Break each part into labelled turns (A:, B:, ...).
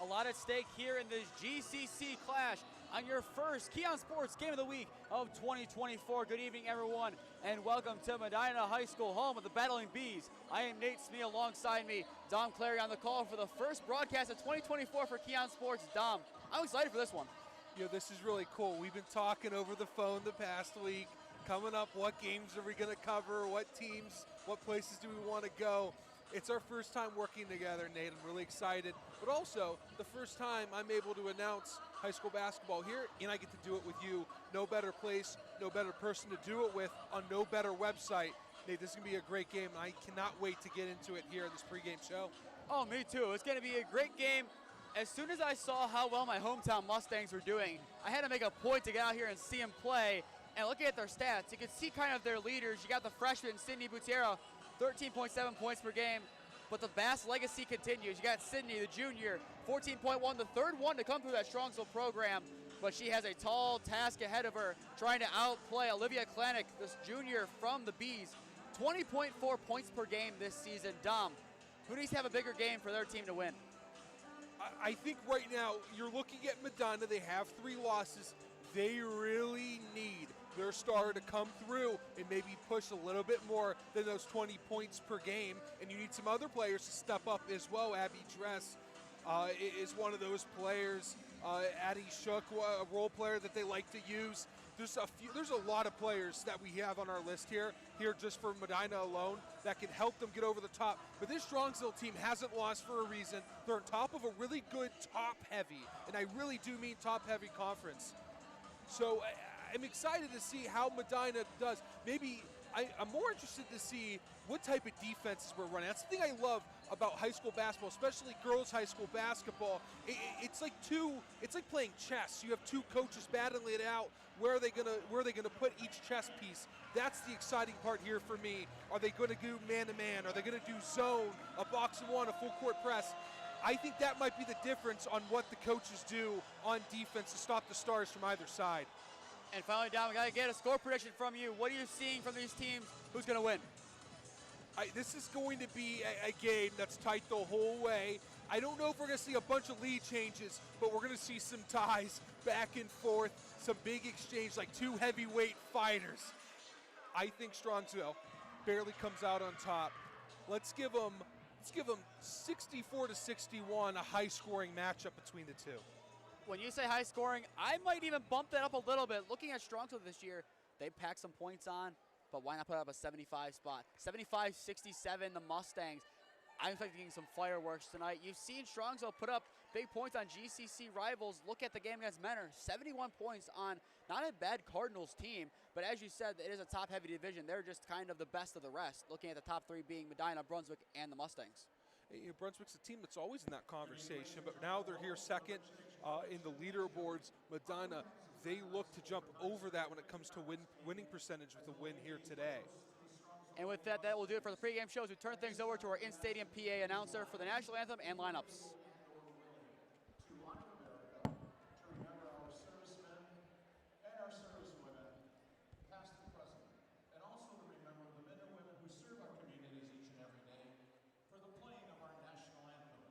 A: lot at stake here in this GCC clash on your first KeeOnSports Game of the Week of 2024. Good evening, everyone, and welcome to Medina High School, home of the Battling Bees. I am Nate Smee. Alongside me, Dom Clary on the call for the first broadcast of 2024 for KeeOnSports. Dom, I'm excited for this one.
B: You know, this is really cool. We've been talking over the phone the past week, coming up, what games are we going to cover, what teams, what places do we want to go. It's our first time working together, Nate. I'm really excited. But also, the first time I'm able to announce high school basketball here, and I get to do it with you. No better place, no better person to do it with on no better website. Nate, this is going to be a great game, and I cannot wait to get into it here in this pregame show.
A: Oh, me too. It's going to be a great game. As soon as I saw how well my hometown Mustangs were doing, I had to make a point to get out here and see them play. And looking at their stats, you can see kind of their leaders. You got the freshman, Sydney Butera, 13.7 points per game, but the Bass legacy continues. You got Sydney, the junior, 14.1, the third one to come through that Strongsville program, but she has a tall task ahead of her, trying to outplay Olivia Klanick, this junior from the Bees, 20.4 points per game this season. Dom, who needs to have a bigger game for their team to win?
B: I think right now you're looking at Medina. They have 3 losses. They really need their star to come through and maybe push a little bit more than those 20 points per game. And you need some other players to step up as well. Abby Dress is one of those players. Addie Shook, a role player that they like to use. There's a lot of players that we have on our list here just for Medina alone that can help them get over the top. But this Strongsville team hasn't lost for a reason. They're on top of a really good top-heavy, and I really do mean top-heavy conference. So I'm excited to see how Medina does. Maybe I'm more interested to see what type of defenses we're running. That's the thing I love about high school basketball, especially girls high school basketball. It's like playing chess. You have 2 coaches battling it out. Where are they gonna put each chess piece? That's the exciting part here for me. Are they going to do man-to-man? Are they going to do zone, a box and one, a full court press? I think that might be the difference on what the coaches do on defense to stop the stars from either side.
A: And finally, Dom, we got to get a score prediction from you. What are you seeing from these teams? Who's going to win?
B: This is going to be a game that's tight the whole way. I don't know if we're going to see a bunch of lead changes, but we're going to see some ties back and forth, some big exchange, like 2 heavyweight fighters. I think Strongsville barely comes out on top. Let's give them 64-61, a high-scoring matchup between the 2.
A: When you say high scoring, I might even bump that up a little bit. Looking at Strongsville this year, they packed some points on, but why not put up a 75 spot? 75-67, the Mustangs. I'm expecting some fireworks tonight. You've seen Strongsville put up big points on GCC rivals. Look at the game against Menor. 71 points on not a bad Cardinals team, but as you said, it is a top-heavy division. They're just kind of the best of the rest, looking at the top 3 being Medina, Brunswick, and the Mustangs.
B: Brunswick's a team that's always in that conversation, but now they're here second in the leaderboards. Medina, they look to jump over that when it comes to winning percentage with a win here today.
A: And with that, that will do it for the pregame shows. We turn things over to our in-stadium PA announcer for the national anthem and lineups.
C: To honor America, to remember our servicemen and our servicewomen, past and present, and also to remember the men and women who serve our communities each and every day for the playing of our national anthem.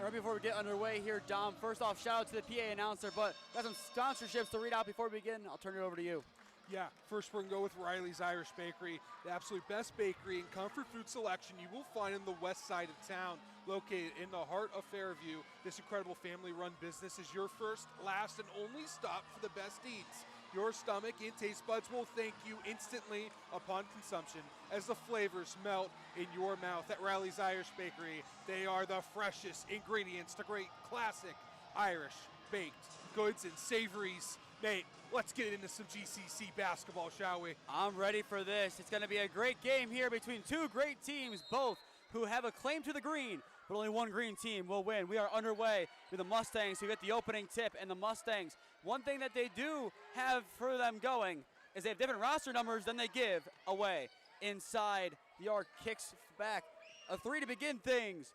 A: Right before we get underway here, Dom, first off, shout out to the PA announcer, but got some sponsorships to read out before we begin. I'll turn it over to you.
B: Yeah, first we're going to go with Riley's Irish Bakery, the absolute best bakery and comfort food selection you will find on the west side of town. Located in the heart of Fairview, this incredible family-run business is your first, last, and only stop for the best eats. Your stomach and taste buds will thank you instantly upon consumption as the flavors melt in your mouth. At Riley's Irish Bakery, they are the freshest ingredients to great classic Irish baked goods and savories. Nate, let's get into some GCC basketball, shall we?
A: I'm ready for this. It's going to be a great game here between two great teams, both who have a claim to the green, but only one green team will win. We are underway with the Mustangs who get the opening tip, and the Mustangs, one thing that they do have for them going is they have different roster numbers than they give away. Inside, the arc kicks back. A three to begin things.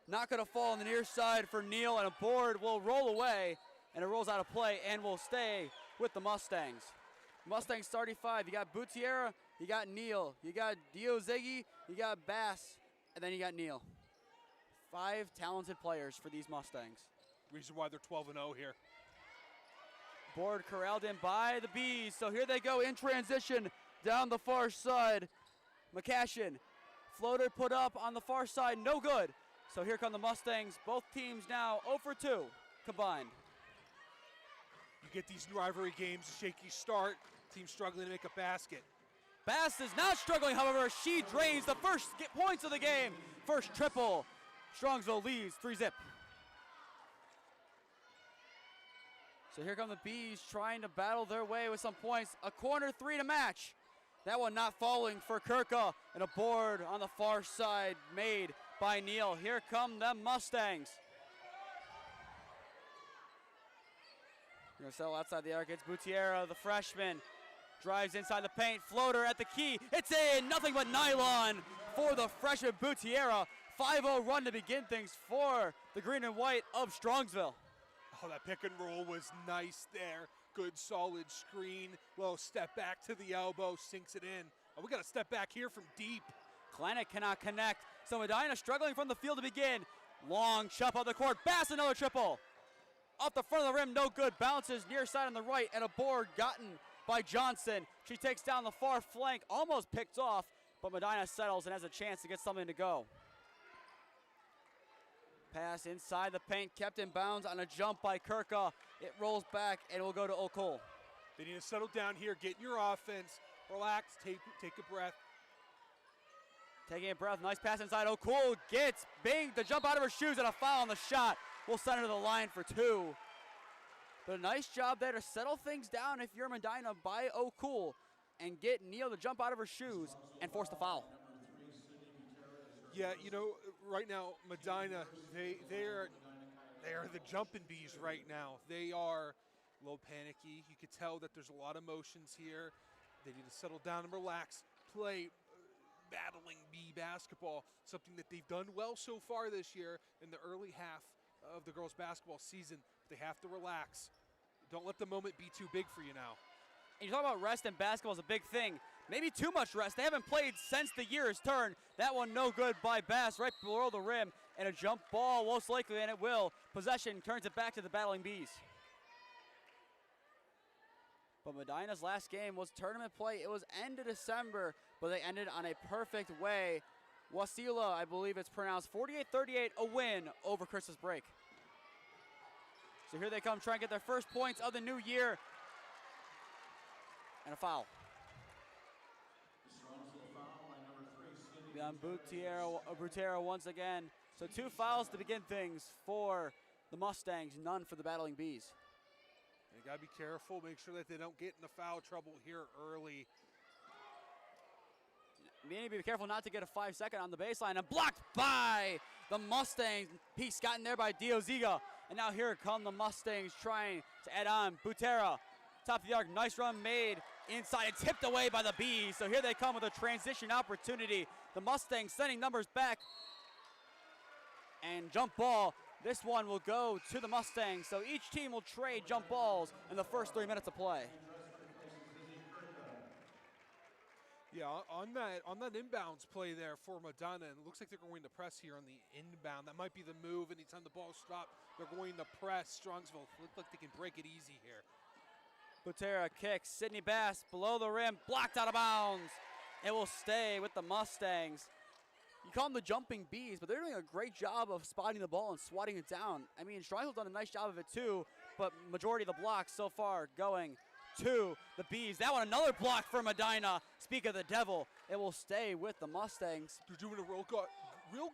A: Not going to fall on the near side for Neal, and a board will roll away, and it rolls out of play and will stay with the Mustangs. Mustangs starting five. You got Butiera, you got Neal, you got Diozegi, you got Bass, and then you got Neal. 5 talented players for these Mustangs.
B: Reason why they're 12-0 here.
A: Board corralled in by the Bees. So here they go in transition down the far side. McCashin, floater put up on the far side, no good. So here come the Mustangs. Both teams now 0 for 2 combined.
B: You get these rivalry games, a shaky start, team struggling to make a basket.
A: Bass is not struggling, however. She drains the first points of the game. First triple. Strongsville leads 3-zip. So here come the Bees trying to battle their way with some points. A corner three to match. That one not falling for Kirka, and a board on the far side made by Neal. Here come the Mustangs. We're going to settle outside the arc. It's Butiera, the freshman. Drives inside the paint. Floater at the key. It's in. Nothing but nylon for the freshman Butiera. 5-0 run to begin things for the green and white of Strongsville.
B: Oh, that pick and roll was nice there. Good solid screen. Little step back to the elbow. Sinks it in. Oh, we got a step back here from deep.
A: Kleinick cannot connect. So Medina struggling from the field to begin. Long chop on the court. Bass another triple. Off the front of the rim, no good. Bounces near side on the right, and a board gotten by Johnson. She takes down the far flank, almost picked off, but Medina settles and has a chance to get something to go. Pass inside the paint, kept in bounds on a jump by Kirka. It rolls back, and it will go to O'Cole.
B: They need to settle down here, get in your offense, relax, take a breath.
A: Taking a breath, nice pass inside. O'Cole gets banged the jump out of her shoes, and a foul on the shot. We'll send her to the line for 2. But a nice job there to settle things down if you're Medina by O'Cole and get Neal to jump out of her shoes and force the foul.
B: Yeah, you know, right now, Medina, they are the jumping bees right now. They are a little panicky. You could tell that there's a lot of emotions here. They need to settle down and relax, play battling bee basketball, something that they've done well so far this year in the early half of the girls' basketball season. They have to relax. Don't let the moment be too big for you now.
A: And you talk about rest in basketball is a big thing. Maybe too much rest. They haven't played since the year has turned. That one no good by Bass right below the rim. And a jump ball most likely, and it will. Possession turns it back to the Battling Bees. But Medina's last game was tournament play. It was end of December, but they ended on a perfect way. Wasila, I believe it's pronounced, 48-38, a win over Christmas break. So here they come, trying to get their first points of the new year. And a foul. Beyond Butera once again. So 2 fouls to begin things for the Mustangs, none for the Battling Bees.
B: You got to be careful, make sure that they don't get into foul trouble here early.
A: You need to be careful not to get a 5-second on the baseline, and blocked by the Mustangs. Piece gotten there by Dioziga. And now here come the Mustangs trying to add on. Butera, top of the arc, nice run made inside and tipped away by the Bees. So here they come with a transition opportunity. The Mustangs sending numbers back. And jump ball. This one will go to the Mustangs. So each team will trade jump balls in the first 3 minutes of play.
B: Yeah, on that inbounds play there for Medina, and it looks like they're going to press here on the inbound. That might be the move. Anytime the ball's stopped, they're going to press. Strongsville look like they can break it easy here.
A: Butera kicks. Sydney Bass below the rim, blocked out of bounds. It will stay with the Mustangs. You call them the jumping bees, but they're doing a great job of spotting the ball and swatting it down. I mean, Strongsville's done a nice job of it too, but majority of the blocks so far going to the bees. That one, another block for Medina. Speak of the devil, it will stay with the Mustangs.
B: They're doing a real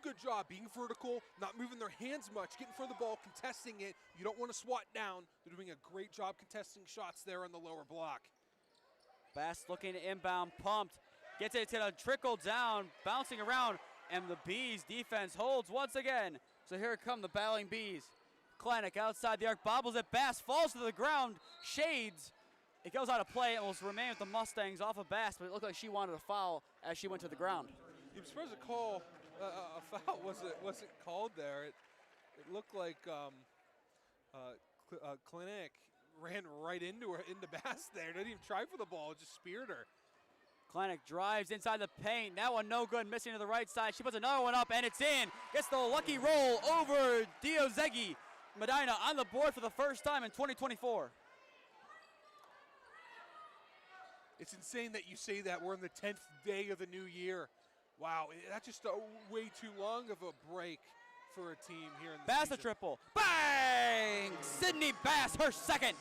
B: good job being vertical, not moving their hands much, getting for the ball, contesting it. You don't want to swat down. They're doing a great job contesting shots there on the lower block.
A: Bass looking to inbound, pumped. Gets it to the trickle down, bouncing around, and the bees defense holds once again. So here come the battling bees. Kleinick outside the arc, bobbles it, Bass falls to the ground, shades. It goes out of play and will remain with the Mustangs off of Bass, but it looked like she wanted a foul as she went to the ground.
B: He was supposed to call a foul. Wasn't called there. It looked like Kleinick ran right into Bass there. Didn't even try for the ball, just speared her.
A: Kleinick drives inside the paint. That one no good, missing to the right side. She puts another one up, and it's in. Gets the lucky roll over Diozegi. Medina on the board for the first time in 2024.
B: It's insane that you say that. We're in the 10th day of the new year. Wow, that's just way too long of a break for a team here in the
A: Bass
B: season.
A: a triple. Bang! Sydney Bass, her second.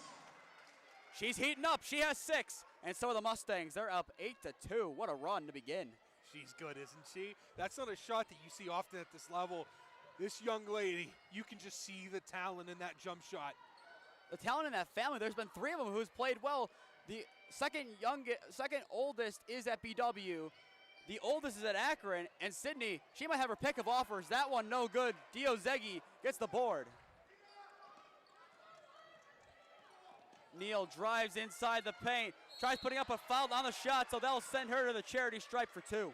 A: She's heating up. She has 6. And so are the Mustangs. They're up 8-2. What a run to begin.
B: She's good, isn't she? That's not a shot that you see often at this level. This young lady, you can just see the talent in that jump shot.
A: The talent in that family, there's been 3 of them who's played well. The second oldest is at BW. The oldest is at Akron. And Sydney, she might have her pick of offers. That one no good. Diozegi gets the board. Neal drives inside the paint. Tries putting up a foul on the shot, so that'll send her to the charity stripe for 2.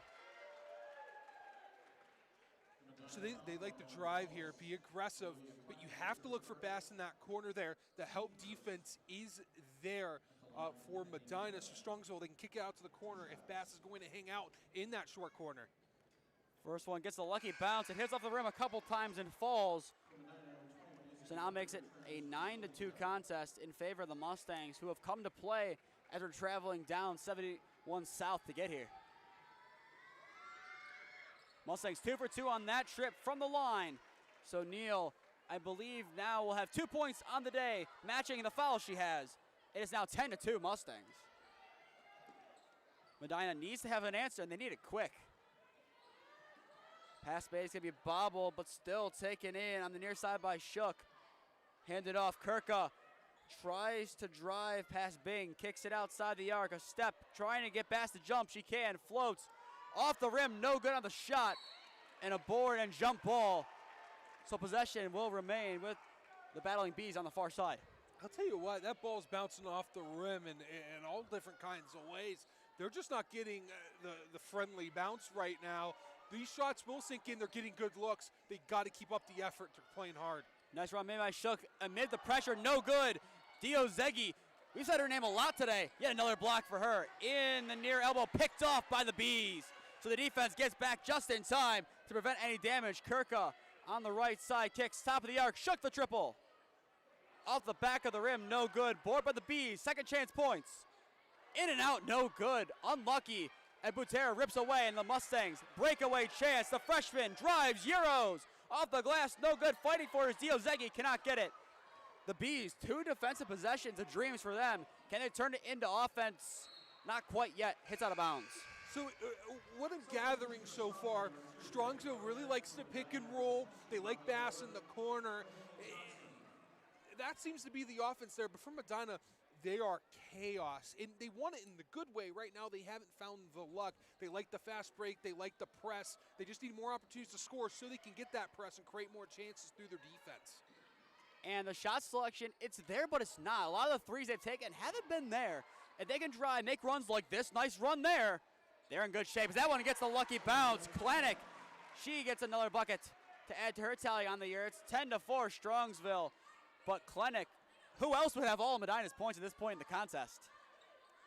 B: So they like to drive here, be aggressive, but you have to look for Bass in that corner there. The help defense is there for Medina. So Strongsville, they can kick it out to the corner if Bass is going to hang out in that short corner.
A: First one gets a lucky bounce. It hits off the rim a couple times and falls. So now makes it a 9-2 contest in favor of the Mustangs, who have come to play after traveling down 71 South to get here. Mustangs 2 for 2 on that trip from the line. So Neal, I believe now will have 2 points on the day, matching the foul she has. It is now 10-2 Mustangs. Medina needs to have an answer, and they need it quick. Pass base gonna be bobbled, but still taken in on the near side by Shook. Handed off, Kirka tries to drive past Bing, kicks it outside the arc, a step, trying to get past the jump, she can, floats off the rim, no good on the shot, and a board and jump ball. So possession will remain with the battling bees on the far side.
B: I'll tell you what, that ball's bouncing off the rim in all different kinds of ways. They're just not getting the friendly bounce right now. These shots will sink in, they're getting good looks. They got to keep up the effort, they're playing hard.
A: Nice run made by Shook amid the pressure, no good. Diozegi, we've said her name a lot today. Yet another block for her. In the near elbow, picked off by the bees. So the defense gets back just in time to prevent any damage. Kirka on the right side, kicks top of the arc, Shook the triple. Off the back of the rim, no good. Board by the bees, second chance points. In and out, no good. Unlucky. And Butera rips away, and the Mustangs breakaway chance. The freshman drives, Euros. Off the glass, no good. Fighting for his Diozegi, cannot get it. The bees, 2 defensive possessions of dreams for them. Can they turn it into offense? Not quite yet. Hits out of bounds.
B: So what I'm gathering so far, Strongsville really likes to pick and roll. They like Bass in the corner. That seems to be the offense there. But for Medina, they are chaos. And they want it in the good way. Right now, they haven't found the luck. They like the fast break. They like the press. They just need more opportunities to score so they can get that press and create more chances through their defense.
A: And the shot selection, it's there, but it's not. A lot of the threes they've taken haven't been there. If they can drive, make runs like this, nice run there, they're in good shape. As that one gets the lucky bounce. Kleinick, she gets another bucket to add to her tally on the year. It's 10-4 Strongsville. But Kleinick, who else would have all of Medina's points at this point in the contest?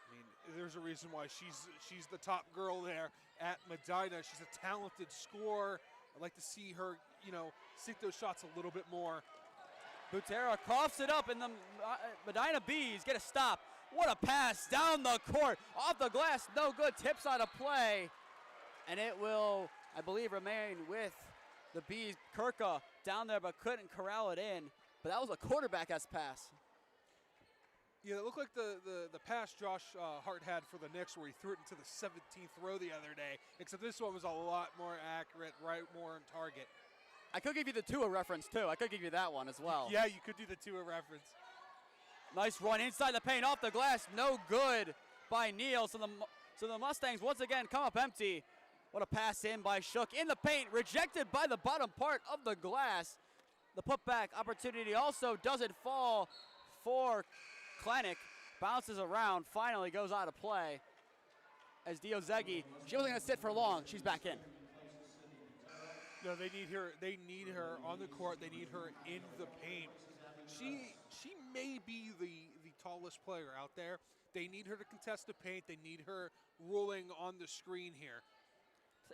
B: I mean, there's a reason why she's the top girl there at Medina. She's a talented scorer. I'd like to see her, sink those shots a little bit more.
A: Butera coughs it up, and the Medina Bees get a stop. What a pass down the court, off the glass, no good, tips out of play. And it will, I believe, remain with the Bees. Kirka down there, but couldn't corral it in. But that was a quarterback-esque pass.
B: Yeah, it looked like the pass Josh Hart had for the Knicks where he threw it into the 17th row the other day, except this one was a lot more accurate, right more on target.
A: I could give you the Tua reference, too. I could give you that one as well.
B: Yeah, you could do the Tua reference.
A: Nice run inside the paint, off the glass, no good by Neal. So the Mustangs once again come up empty. What a pass in by Shook in the paint, rejected by the bottom part of the glass. The putback opportunity also doesn't fall for Klenek. Bounces around, finally goes out of play. As Diozegi, she wasn't going to sit for long. She's back in.
B: No, they need her. They need her on the court. They need her in the paint. She may be the tallest player out there. They need her to contest the paint. They need her ruling on the screen here.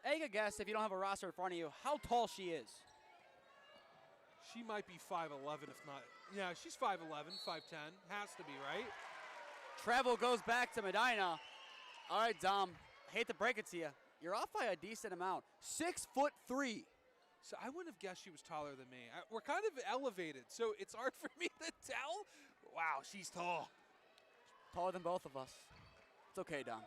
A: Take a guess, if you don't have a roster in front of you, how tall she is.
B: She might be 5'11", if not. Yeah, she's 5'11", 5'10". Has to be, right?
A: Travel goes back to Medina. All right, Dom, I hate to break it to you. You're off by a decent amount. 6'3".
B: So I wouldn't have guessed she was taller than me. We're kind of elevated, so it's hard for me to tell. Wow, she's tall.
A: Taller than both of us. It's okay, Dom.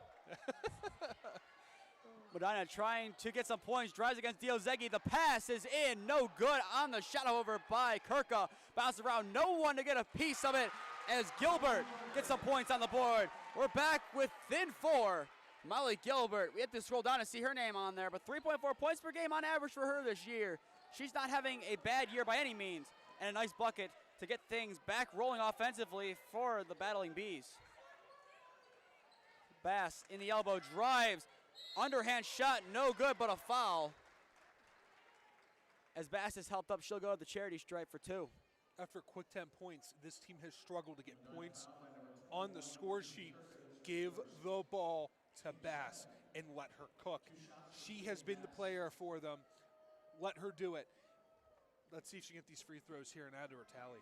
A: Medina trying to get some points, drives against Diozegi. The pass is in, no good on the shot over by Kirka. Bounce around, no one to get a piece of it as Gilbert gets some points on the board. We're back within 4. Molly Gilbert, we have to scroll down to see her name on there, but 3.4 points per game on average for her this year. She's not having a bad year by any means, and a nice bucket to get things back rolling offensively for the Battling Bees. Bass in the elbow, drives, underhand shot, no good, but a foul. As Bass is helped up, she'll go to the charity stripe for 2.
B: After a quick 10 points, this team has struggled to get points on the score sheet. Give the ball to Bass and let her cook. She has been the player for them. Let her do it. Let's see if she can get these free throws here and add to her tally.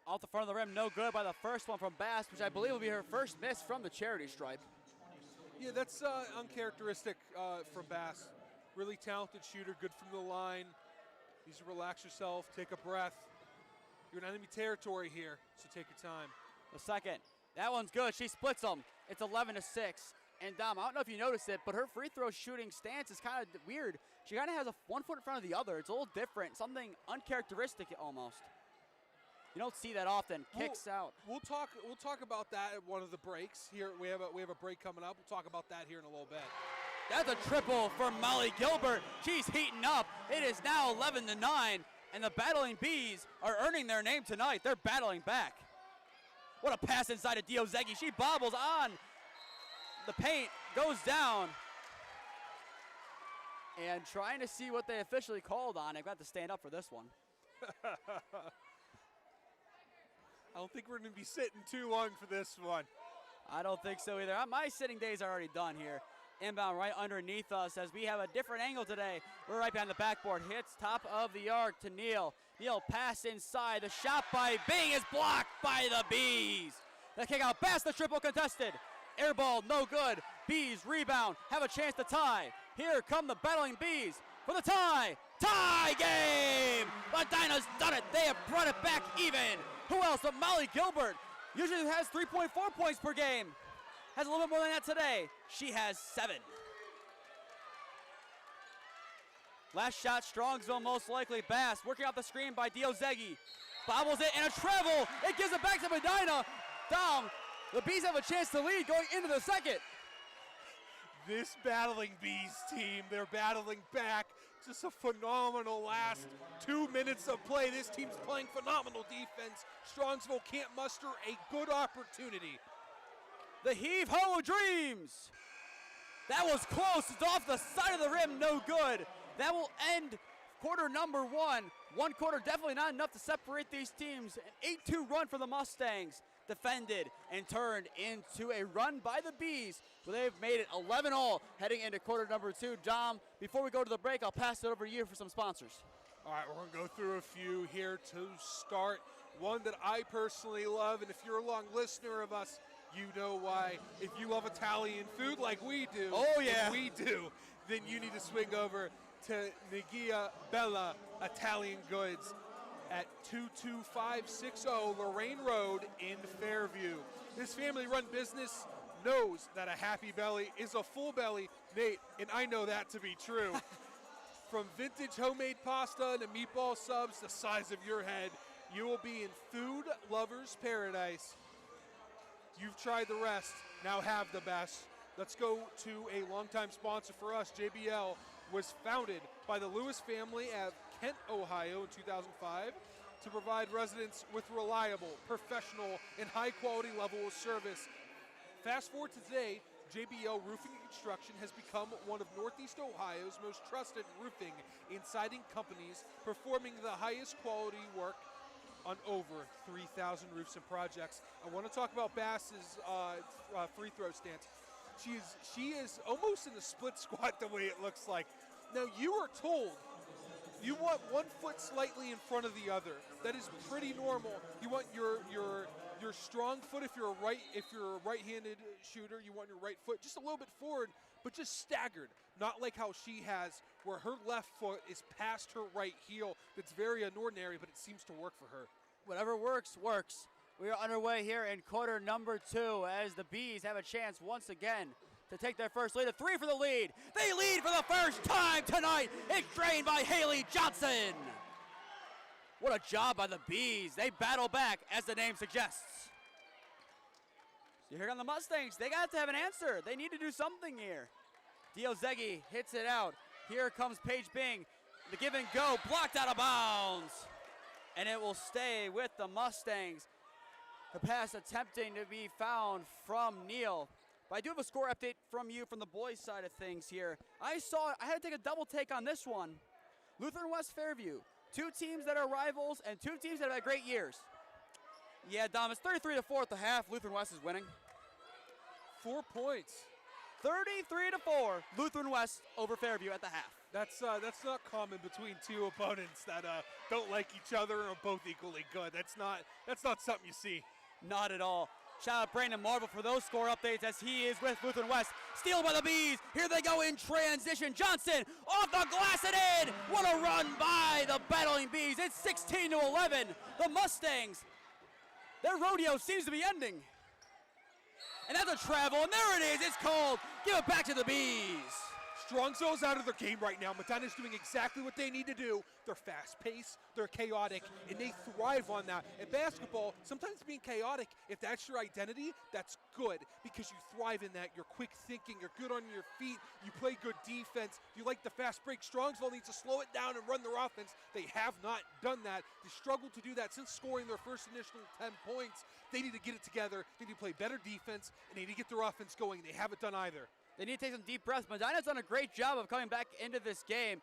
A: Off the front of the rim, no good by the first one from Bass, which I believe will be her first miss from the charity stripe.
B: Yeah, that's uncharacteristic from Bass. Really talented shooter, good from the line. Needs to relax yourself, take a breath. You're in enemy territory here, so take your time.
A: The second, that one's good. She splits them. It's 11-6. And Dom, I don't know if you noticed it, but her free throw shooting stance is kind of weird. She kind of has one foot in front of the other. It's a little different, something uncharacteristic almost. You don't see that often. Kicks out.
B: We'll talk about that at one of the breaks. Here we have a break coming up. We'll talk about that here in a little bit.
A: That's a triple for Molly Gilbert. She's heating up. It is now 11-9, and the Battling Bees are earning their name tonight. They're battling back. What a pass inside of Diozegi. She bobbles on the paint, goes down. And trying to see what they officially called on. They've got to stand up for this one.
B: I don't think we're going to be sitting too long for this one.
A: I don't think so either. My sitting days are already done here. Inbound right underneath us as we have a different angle today. We're right behind the backboard. Hits top of the arc to Neal. Neal pass inside. The shot by Bing is blocked by the Bees. The kick out. Bass the triple contested. Air ball, no good. Bees rebound. Have a chance to tie. Here come the Battling Bees for the tie. Tie game! Medina's done it. They have brought it back even. Who else but Molly Gilbert? Usually has 3.4 points per game. Has a little bit more than that today. She has 7. Last shot, Strongsville most likely. Bass working off the screen by Diozegi. Bobbles it and a travel. It gives it back to Medina. Down. The Bees have a chance to lead going into the second.
B: This Battling Bees team, they're battling back. Just a phenomenal last 2 minutes of play. This team's playing phenomenal defense. Strongsville can't muster a good opportunity.
A: The heave-ho dreams. That was close. It's off the side of the rim. No good. That will end quarter number 1. One quarter definitely not enough to separate these teams. An 8-2 run for the Mustangs. defended, and turned into a run by the Bees, where they've made it 11-all heading into quarter number 2. Dom, before we go to the break, I'll pass it over to you for some sponsors.
B: All right, we're going to go through a few here to start. One that I personally love, and if you're a long listener of us, you know why. If you love Italian food like we do,
A: oh yeah,
B: we do, then you need to swing over to Negia Bella Italian Goods at 22560 Lorraine Road in Fairview. This family-run business knows that a happy belly is a full belly, Nate, and I know that to be true. From vintage homemade pasta to meatball subs the size of your head, you will be in food lovers paradise. You've tried the rest, now have the best. Let's go to a longtime sponsor for us. JBL was founded by the Lewis family at Kent, Ohio in 2005 to provide residents with reliable, professional, and high-quality level of service. Fast forward to today, JBL Roofing and Construction has become one of Northeast Ohio's most trusted roofing and siding companies, performing the highest quality work on over 3,000 roofs and projects. I want to talk about Bass's free throw stance. She is almost in a split squat the way it looks like. Now you are told you want one foot slightly in front of the other. That is pretty normal. You want your strong foot if you're a right-handed shooter, you want your right foot just a little bit forward, but just staggered. Not like how she has, where her left foot is past her right heel. That's very unordinary, but it seems to work for her.
A: Whatever works, works. We are underway here in quarter number 2 as the Bees have a chance once again to take their first lead. A 3 for the lead. They lead for the first time tonight. It's drained by Haley Johnson. What a job by the Bees. They battle back, as the name suggests. So here come the Mustangs. They got to have an answer. They need to do something here. Diozegi hits it out. Here comes Paige Bing. The give and go, blocked out of bounds. And it will stay with the Mustangs. The pass attempting to be found from Neal. But I do have a score update from you from the boys' side of things here. I had to take a double take on this one. Lutheran West Fairview. 2 teams that are rivals and 2 teams that have had great years. Yeah, Dom, it's 33-4 at the half. Lutheran West is winning.
B: 4 points.
A: 33-4. Lutheran West over Fairview at the half.
B: That's not common between 2 opponents that don't like each other and are both equally good. That's not something you see.
A: Not at all. Shout out Brandon Marvel for those score updates as he is with Lutheran West. Steal by the Bees. Here they go in transition. Johnson off the glass and in. What a run by the battling Bees. It's 16-11. The Mustangs, their rodeo seems to be ending. And that's a travel, and there it is. It's called. Give it back to the Bees.
B: Strongsville's out of their game right now. Medina's doing exactly what they need to do. They're fast-paced, they're chaotic, and they thrive on that. In basketball, sometimes being chaotic, if that's your identity, that's good because you thrive in that. You're quick thinking, you're good on your feet, you play good defense, you like the fast break. Strongsville needs to slow it down and run their offense. They have not done that. They struggled to do that since scoring their first initial 10 points. They need to get it together. They need to play better defense, and they need to get their offense going. They haven't done either.
A: They need to take some deep breaths. Medina's done a great job of coming back into this game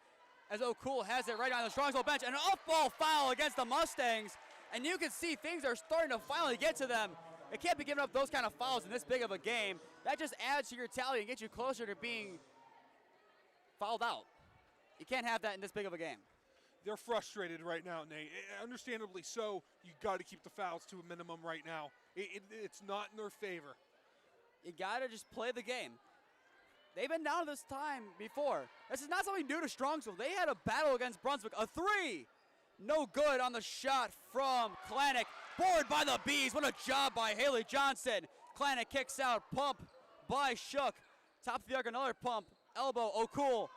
A: as O'Cool has it right on the Strongsville bench. An off-ball foul against the Mustangs, and you can see things are starting to finally get to them. They can't be giving up those kind of fouls in this big of a game. That just adds to your tally and gets you closer to being fouled out. You can't have that in this big of a game.
B: They're frustrated right now, Nate. Understandably so. You got to keep the fouls to a minimum right now. It's not in their favor.
A: You got to just play the game. They've been down this time before. This is not something new to Strongsville. They had a battle against Brunswick. A 3. No good on the shot from Klanick. Board by the Bees. What a job by Haley Johnson. Klanick kicks out. Pump by Shook. Top of the arc, another pump. Elbow, O'Cool.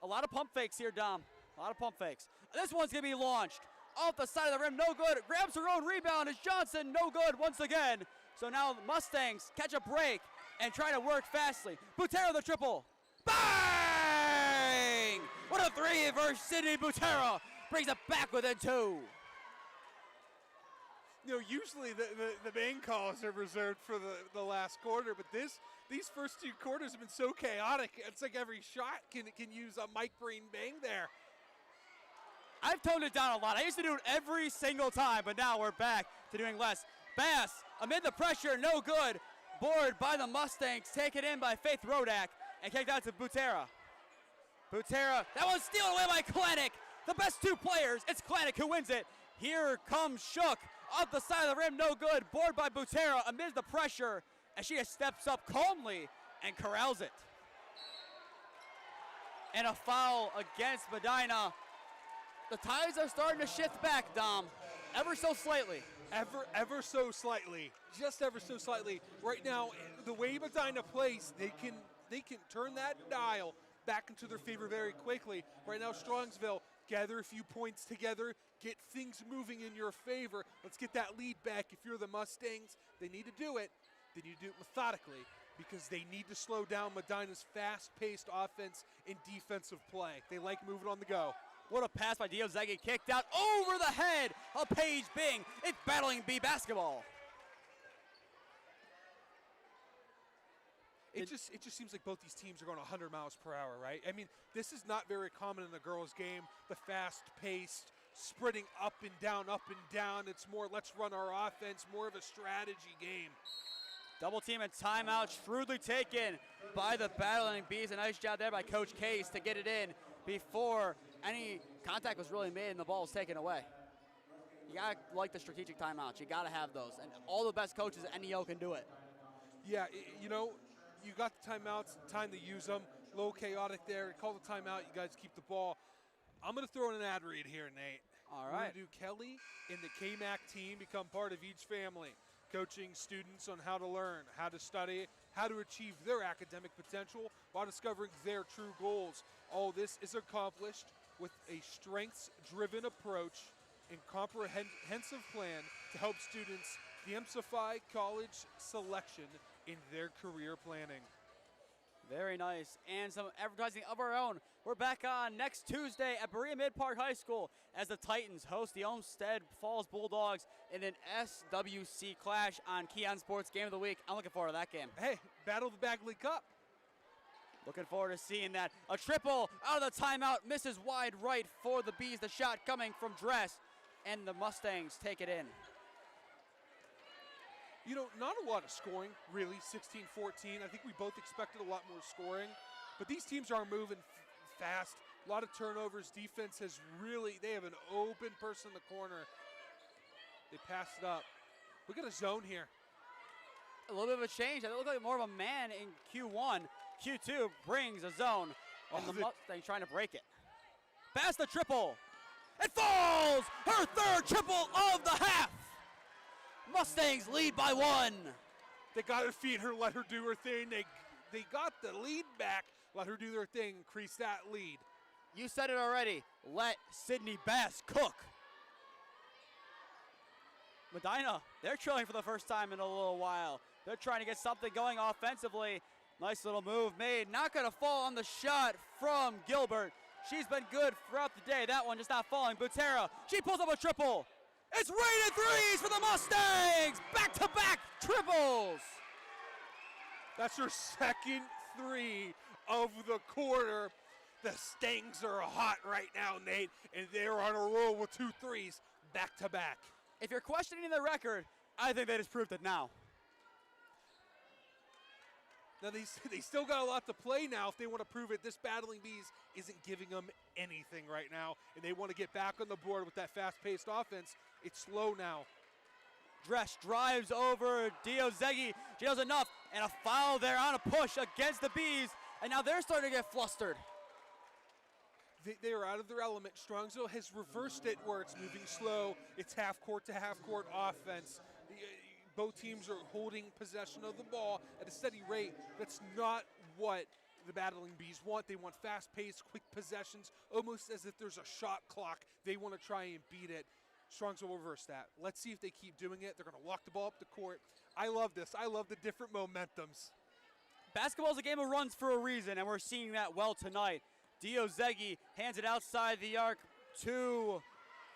A: A lot of pump fakes here, Dom. A lot of pump fakes. This one's going to be launched. Off the side of the rim, no good. Grabs her own rebound. Is Johnson no good once again. So now the Mustangs catch a break and try to work fastly. Butera the triple. Bang! What a 3 versus Sydney Butera. Brings it back within 2.
B: You know, usually the main calls are reserved for the last quarter, but these first 2 quarters have been so chaotic. It's like every shot can use a Mike Breen bang there.
A: I've toned it down a lot. I used to do it every single time, but now we're back to doing less. Bass, amid the pressure, no good. Board by the Mustangs, taken in by Faith Rodak, and kicked out to Butera. Butera, that one's stealed away by Klenek. The best two players, it's Klenek who wins it. Here comes Shook, up the side of the rim, no good. Board by Butera amid the pressure, and she just steps up calmly and corrals it. And a foul against Medina. The tides are starting to shift back, Dom, ever so slightly.
B: Ever so slightly, just ever so slightly. Right now, the way Medina plays, they can turn that dial back into their favor very quickly. Right now, Strongsville, gather a few points together, get things moving in your favor. Let's get that lead back. If you're the Mustangs, they need to do it. They need to do it methodically because they need to slow down Medina's fast-paced offense and defensive play. They like moving on the go.
A: What a pass by Diozegi, kicked out over the head of Paige Bing. It's Battling Bee basketball.
B: It just seems like both these teams are going 100 miles per hour, right? I mean, this is not very common in the girls' game, the fast-paced, sprinting up and down. It's more let's run our offense, more of a strategy game.
A: Double team and timeout, shrewdly taken by the Battling Bees. A nice job there by Coach Case to get it in before any contact was really made and the ball was taken away. You got to like the strategic timeouts. You got to have those. And all the best coaches at NEO can do it.
B: Yeah, you know, you got the timeouts, time to use them. A little chaotic there. Call the timeout. You guys keep the ball. I'm going to throw in an ad read here, Nate.
A: All
B: We're
A: right.
B: going to do Kelly and the KMAC team become part of each family, coaching students on how to learn, how to study, how to achieve their academic potential while discovering their true goals. All this is accomplished with a strengths-driven approach and comprehensive plan to help students de-emphasize college selection in their career planning.
A: Very nice. And some advertising of our own. We're back on next Tuesday at Berea Mid-Park High School as the Titans host the Olmsted Falls Bulldogs in an SWC clash on KeeOnSports Game of the Week. I'm looking forward to that game.
B: Hey, Battle of the Bagley Cup.
A: Looking forward to seeing that. A triple out of the timeout, misses wide right for the Bees. The shot coming from Dress, and the Mustangs take it in.
B: You know, not a lot of scoring, really, 16-14. I think we both expected a lot more scoring. But these teams are moving fast. A lot of turnovers. Defense has really, they have an open person in the corner. They pass it up. We got a zone here.
A: A little bit of a change. It looked like more of a man in Q1. Q2 brings a zone, and the Mustangs trying to break it. Pass the triple. It falls! Her third triple of the half! Mustangs lead by 1.
B: They got to feed her, let her do her thing. They got the lead back, let her do their thing, increase that lead.
A: You said it already. Let Sydney Bass cook. Medina, they're trailing for the first time in a little while. They're trying to get something going offensively. Nice little move made. Not going to fall on the shot from Gilbert. She's been good throughout the day. That one just not falling. Butera, she pulls up a triple. It's rated threes for the Mustangs. Back-to-back triples.
B: That's her second three of the quarter. The Stangs are hot right now, Nate, and they're on a roll with 2 threes back-to-back.
A: If you're questioning the record, I think they just proved it now.
B: Now, they still got a lot to play now if they want to prove it. This Battling Bees isn't giving them anything right now, and they want to get back on the board with that fast-paced offense. It's slow now.
A: Dress drives over Diozegi. She does enough, and a foul there on a push against the Bees, and now they're starting to get flustered.
B: They are out of their element. Strongsville has reversed it where it's moving slow. It's half-court to half-court offense. Both teams are holding possession of the ball at a steady rate. That's not what the Battling Bees want. They want fast-paced, quick possessions, almost as if there's a shot clock. They want to try and beat it. Strongsville will reverse that. Let's see if they keep doing it. They're going to walk the ball up the court. I love this. I love the different momentums.
A: Basketball is a game of runs for a reason, and we're seeing that well tonight. Diozegi hands it outside the arc to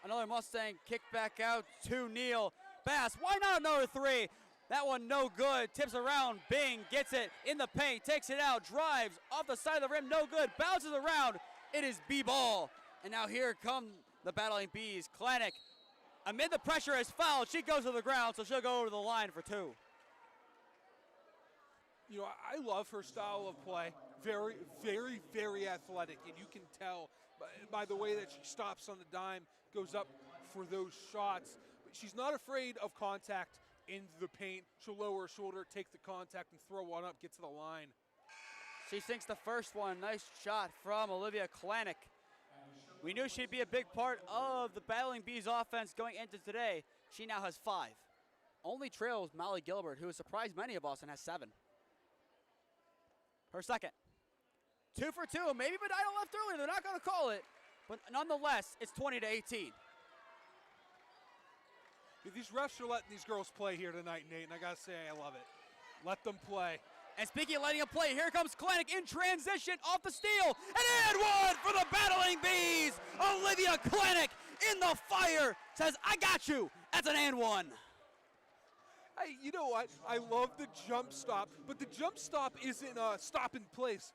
A: another Mustang. Kick back out to Neal. Bass, why not another 3? That one no good. Tips around. Bing gets it in the paint. Takes it out. Drives off the side of the rim. No good. Bounces around. It is B-ball. And now here come the Battling Bees. Klenek amid the pressure, is fouled. She goes to the ground, so she'll go over the line for 2.
B: You know, I love her style of play. Very, very, very athletic, and you can tell by the way that she stops on the dime, goes up for those shots. But she's not afraid of contact in the paint. She'll lower her shoulder, take the contact, and throw one up, get to the line.
A: She sinks the first one. Nice shot from Olivia Klanick. We knew she'd be a big part of the Battling Bees offense going into today. She now has 5. Only trails Molly Gilbert, who has surprised many of us and has 7. Her second. 2 for 2. Maybe Medina left early. They're not going to call it. But nonetheless, it's 20-18.
B: These refs are letting these girls play here tonight, Nate, and I got to say, I love it. Let them play.
A: And speaking of letting them play, here comes Klanick in transition off the steal. And one for the Battling Bees. Olivia Klanick in the fire says, I got you. That's an and one.
B: Hey, you know what? I love the jump stop, but the jump stop isn't a stop in place.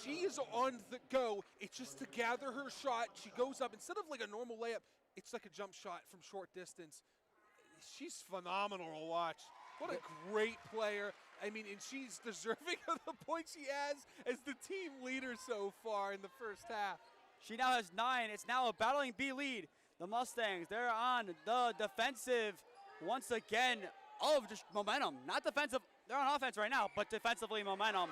B: She is on the go. It's just to gather her shot. She goes up. Instead of like a normal layup, it's like a jump shot from short distance. She's phenomenal to watch. What a great player. I mean, and she's deserving of the points she has as the team leader so far in the first half.
A: She now has 9. It's now a Battling Bee lead. The Mustangs, they're on the defensive once again of just momentum. Not defensive. They're on offense right now, but defensively momentum.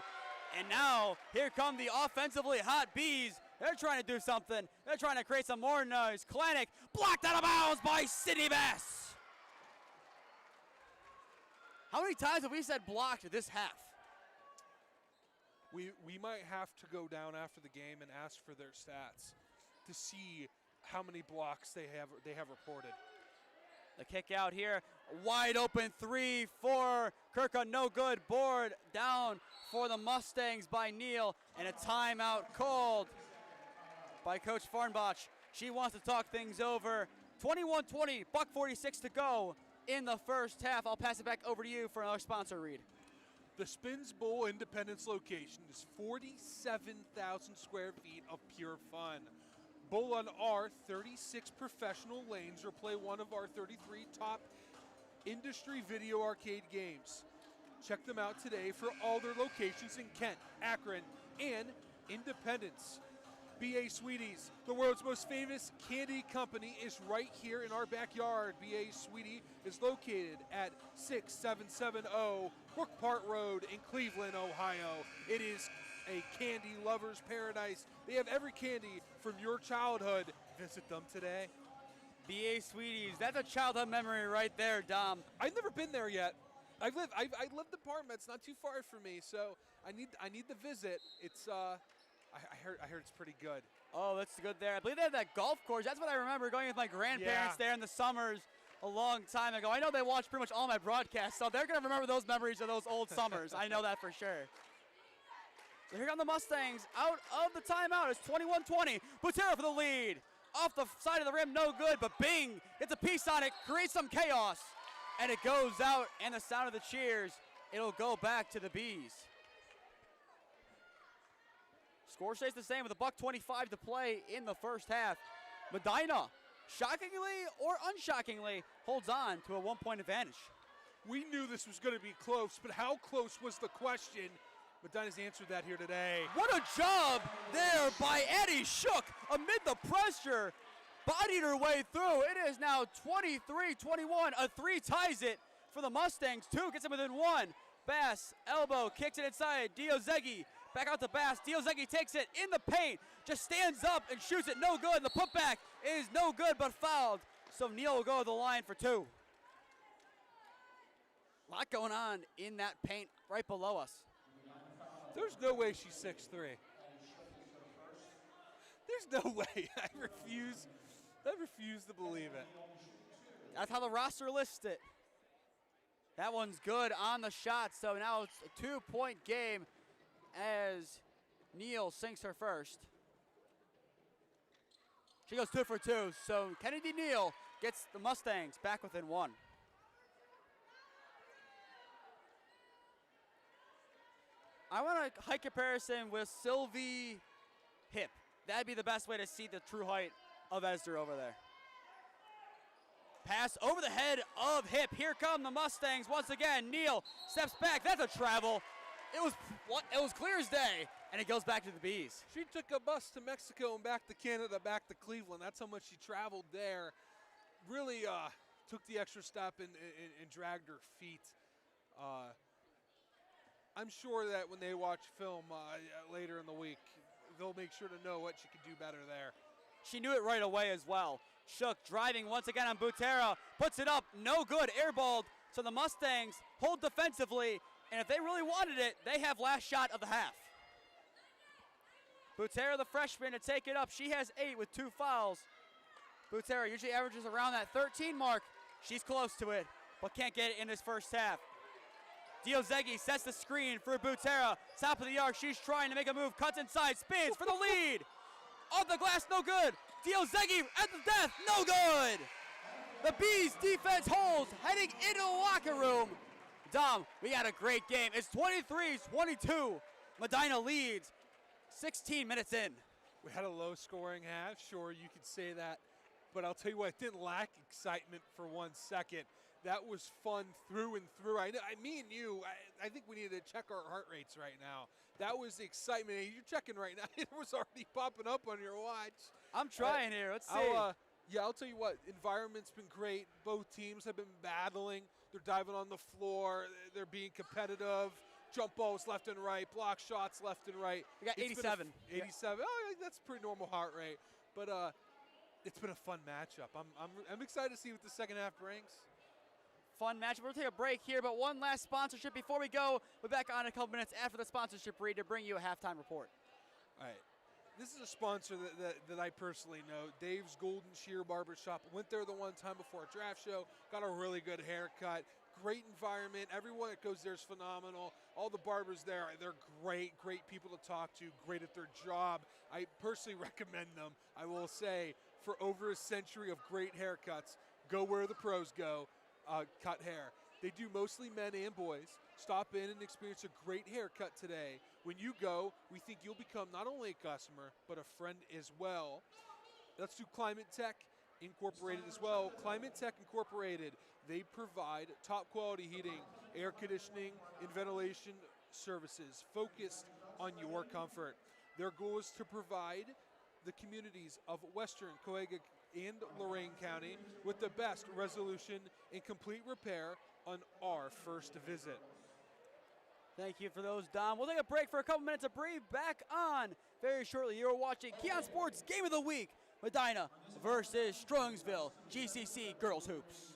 A: And now here come the offensively hot Bees. They're trying to do something. They're trying to create some more noise. Klanick blocked out of bounds by Sydney Bass. How many times have we said blocked this half?
B: We might have to go down after the game and ask for their stats to see how many blocks they have reported.
A: The kick out here, wide open 3 for Kirka, no good. Board down for the Mustangs by Neal, and a timeout called by Coach Farnbach. She wants to talk things over. 21-20, $1:46 to go in the first half. I'll pass it back over to you for another sponsor read.
B: The Spins Bowl Independence location is 47,000 square feet of pure fun. Bowl on our 36 professional lanes or play one of our 33 top industry video arcade games. Check them out today for all their locations in Kent, Akron, and Independence. B.A. Sweeties, the world's most famous candy company, is right here in our backyard. B.A. Sweetie is located at 6770 Brook Park Road in Cleveland, Ohio. It is a candy lover's paradise. They have every candy from your childhood. Visit them today.
A: B.A. Sweeties, that's a childhood memory right there, Dom.
B: I've never been there yet. I lived in apartments not too far from me, so I need to visit. It's I heard it's pretty good.
A: Oh, that's good there. I believe they have that golf course. That's what I remember going with my grandparents there in the summers a long time ago. I know they watched pretty much all my broadcasts, so they're going to remember those memories of those old summers. I know that for sure. So here come the Mustangs out of the timeout. It's 21-20. Butera for the lead. Off the side of the rim, no good, but Bing gets a piece on it, creates some chaos, and it goes out, and the sound of the cheers, it'll go back to the Bees. Score stays the same with $1:25 to play in the first half. Medina, shockingly or unshockingly, holds on to a 1-point advantage.
B: We knew this was going to be close, but how close was the question? Medina's answered that here today.
A: What a job there by Eddie Shook amid the pressure. Bodied her way through. It is now 23-21. A 3 ties it for the Mustangs. 2 gets them within 1. Bass, elbow, kicks it inside. Diozegi back out to Bass. Diozegi takes it in the paint. Just stands up and shoots it. No good. The putback is no good, but fouled. So Neal will go to the line for 2. A lot going on in that paint right below us.
B: There's no way she's 6'3". There's no way. I refuse to believe it.
A: That's how the roster lists it. That one's good on the shot, so now it's a 2-point game as Neal sinks her first. She goes 2 for 2, so Kennedy Neal gets the Mustangs back within 1. I want a height comparison with Sylvie Hip. That'd be the best way to see the true height of Esder over there. Pass over the head of Hip. Here come the Mustangs once again. Neal steps back. That's a travel. It was clear as day, and it goes back to the Bees.
B: She took a bus to Mexico and back to Canada, back to Cleveland. That's how much she traveled there. Really took the extra step and dragged her feet. I'm sure that when they watch film later in the week, they'll make sure to know what she could do better there.
A: She knew it right away as well. Shook driving once again on Butera, puts it up, no good, airballed. So the Mustangs hold defensively, and if they really wanted it, they have last shot of the half. Butera, the freshman, to take it up. She has 8 with 2 fouls. Butera usually averages around that 13 mark. She's close to it, but can't get it in this first half. Diozegi sets the screen for Butera. Top of the arc, she's trying to make a move, cuts inside, spins for the lead. Off the glass, no good. Diozegi at the death, no good. The Bees defense holds, heading into the locker room. Dom, we had a great game. It's 23-22. Medina leads 16 minutes in.
B: We had a low-scoring half. Sure, you could say that. But I'll tell you what, it didn't lack excitement for 1 second. That was fun through and through. Me and you, I think we need to check our heart rates right now. That was the excitement. You're checking right now. It was already popping up on your watch.
A: I'm trying here. Let's see.
B: I'll tell you what, environment's been great. Both teams have been battling. They're diving on the floor. They're being competitive. Jump balls left and right. Block shots left and right.
A: We got 87.
B: 87. Oh, yeah, that's a pretty normal heart rate. But it's been a fun matchup. I'm excited to see what the second half brings.
A: Fun matchup. We'll take a break here, but one last sponsorship before we go. We're back on in a couple minutes after the sponsorship read to bring you a halftime report.
B: All right. This is a sponsor that I personally know, Dave's Golden Shear Barbershop. Went there the one time before a draft show, got a really good haircut. Great environment. Everyone that goes there is phenomenal. All the barbers there, they're great people to talk to, great at their job. I personally recommend them. I will say, for over a century of great haircuts, go where the pros go, cut hair. They do mostly men and boys. Stop in and experience a great haircut today. When you go, we think you'll become not only a customer, but a friend as well. Let's do Climate Tech Incorporated as well. Climate Tech Incorporated, they provide top quality heating, air conditioning, and ventilation services focused on your comfort. Their goal is to provide the communities of Western, Coahuila, and Lorain County with the best resolution and complete repair on our first visit.
A: Thank you for those, Dom. We'll take a break for a couple minutes of breathe. Back on very shortly. You're watching KeeOnSports Game of the Week. Medina versus Strongsville GCC Girls Hoops.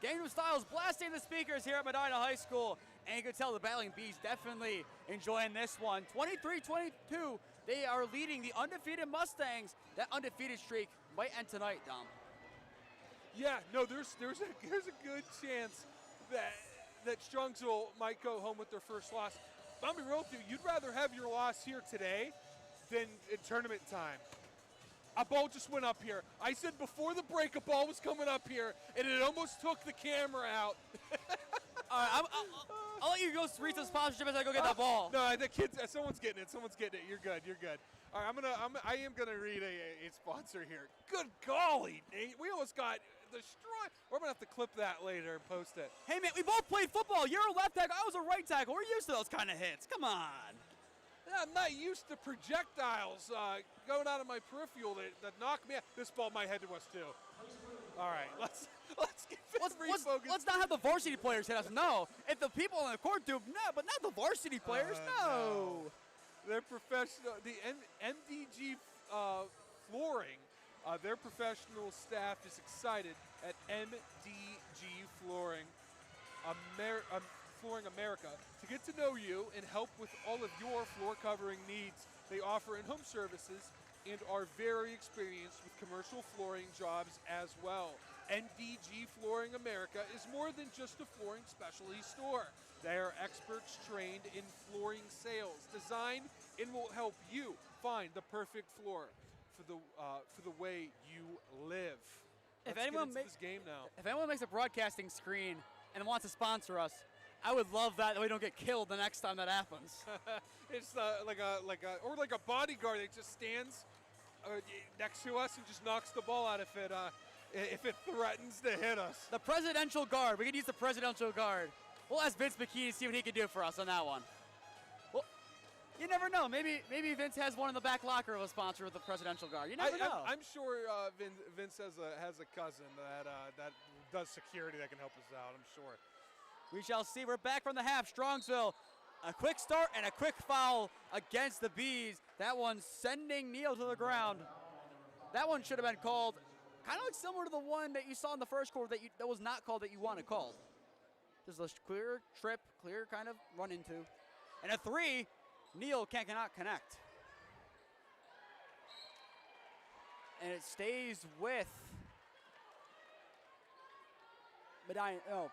A: Gangnam Style's blasting the speakers here at Medina High School. And you can tell the Battling Bees definitely enjoying this one. 23-22, they are leading the undefeated Mustangs. That undefeated streak might end tonight, Dom.
B: Yeah, no, there's a good chance that Strongsville might go home with their first loss. But I'll be real with you, you'd rather have your loss here today than in tournament time. A ball just went up here. I said before the break a ball was coming up here, and it almost took the camera out.
A: All right, I'll let you go read some sponsorship as I go get that ball.
B: No, the kids, someone's getting it. Someone's getting it. You're good. You're good. All right, I am gonna read a sponsor here. Good golly, Nate, we almost got destroyed. We're gonna have to clip that later and post it.
A: Hey man, we both played football. You're a left tackle. I was a right tackle. We're used to those kind of hits. Come on.
B: Yeah, I'm not used to projectiles going out of my peripheral that knock me out. This ball might head to us too. All right, let's refocus.
A: Let's not have the varsity players hit us. No, if the people on the court do, no, but not the varsity players. No.
B: They're professional. The MDG flooring. Their professional staff is excited at MDG Flooring, Flooring America, to get to know you and help with all of your floor covering needs. They offer in-home services and are very experienced with commercial flooring jobs as well. MDG Flooring America is more than just a flooring specialty store. They are experts trained in flooring sales, design, and will help you find the perfect floor for the way you live. Let's get into this game now.
A: If anyone makes a broadcasting screen and wants to sponsor us, I would love that we don't get killed the next time that happens.
B: It's like a bodyguard that just stands next to us and just knocks the ball out if it threatens to hit us.
A: The presidential guard. We could use the presidential guard. We'll ask Vince McKee to see what he can do for us on that one. Well, you never know. Maybe Vince has one in the back locker of a sponsor with the presidential guard. You never know.
B: I'm sure Vince has a cousin that does security that can help us out. I'm sure.
A: We shall see. We're back from the half. Strongsville, a quick start and a quick foul against the Bees. That one sending Neal to the ground. That one should have been called kind of like similar to the one that you saw in the first quarter that was not called that you wanted called. Just a clear trip, clear kind of run into. And a three, Neal cannot connect. And it stays with Medina. Oh.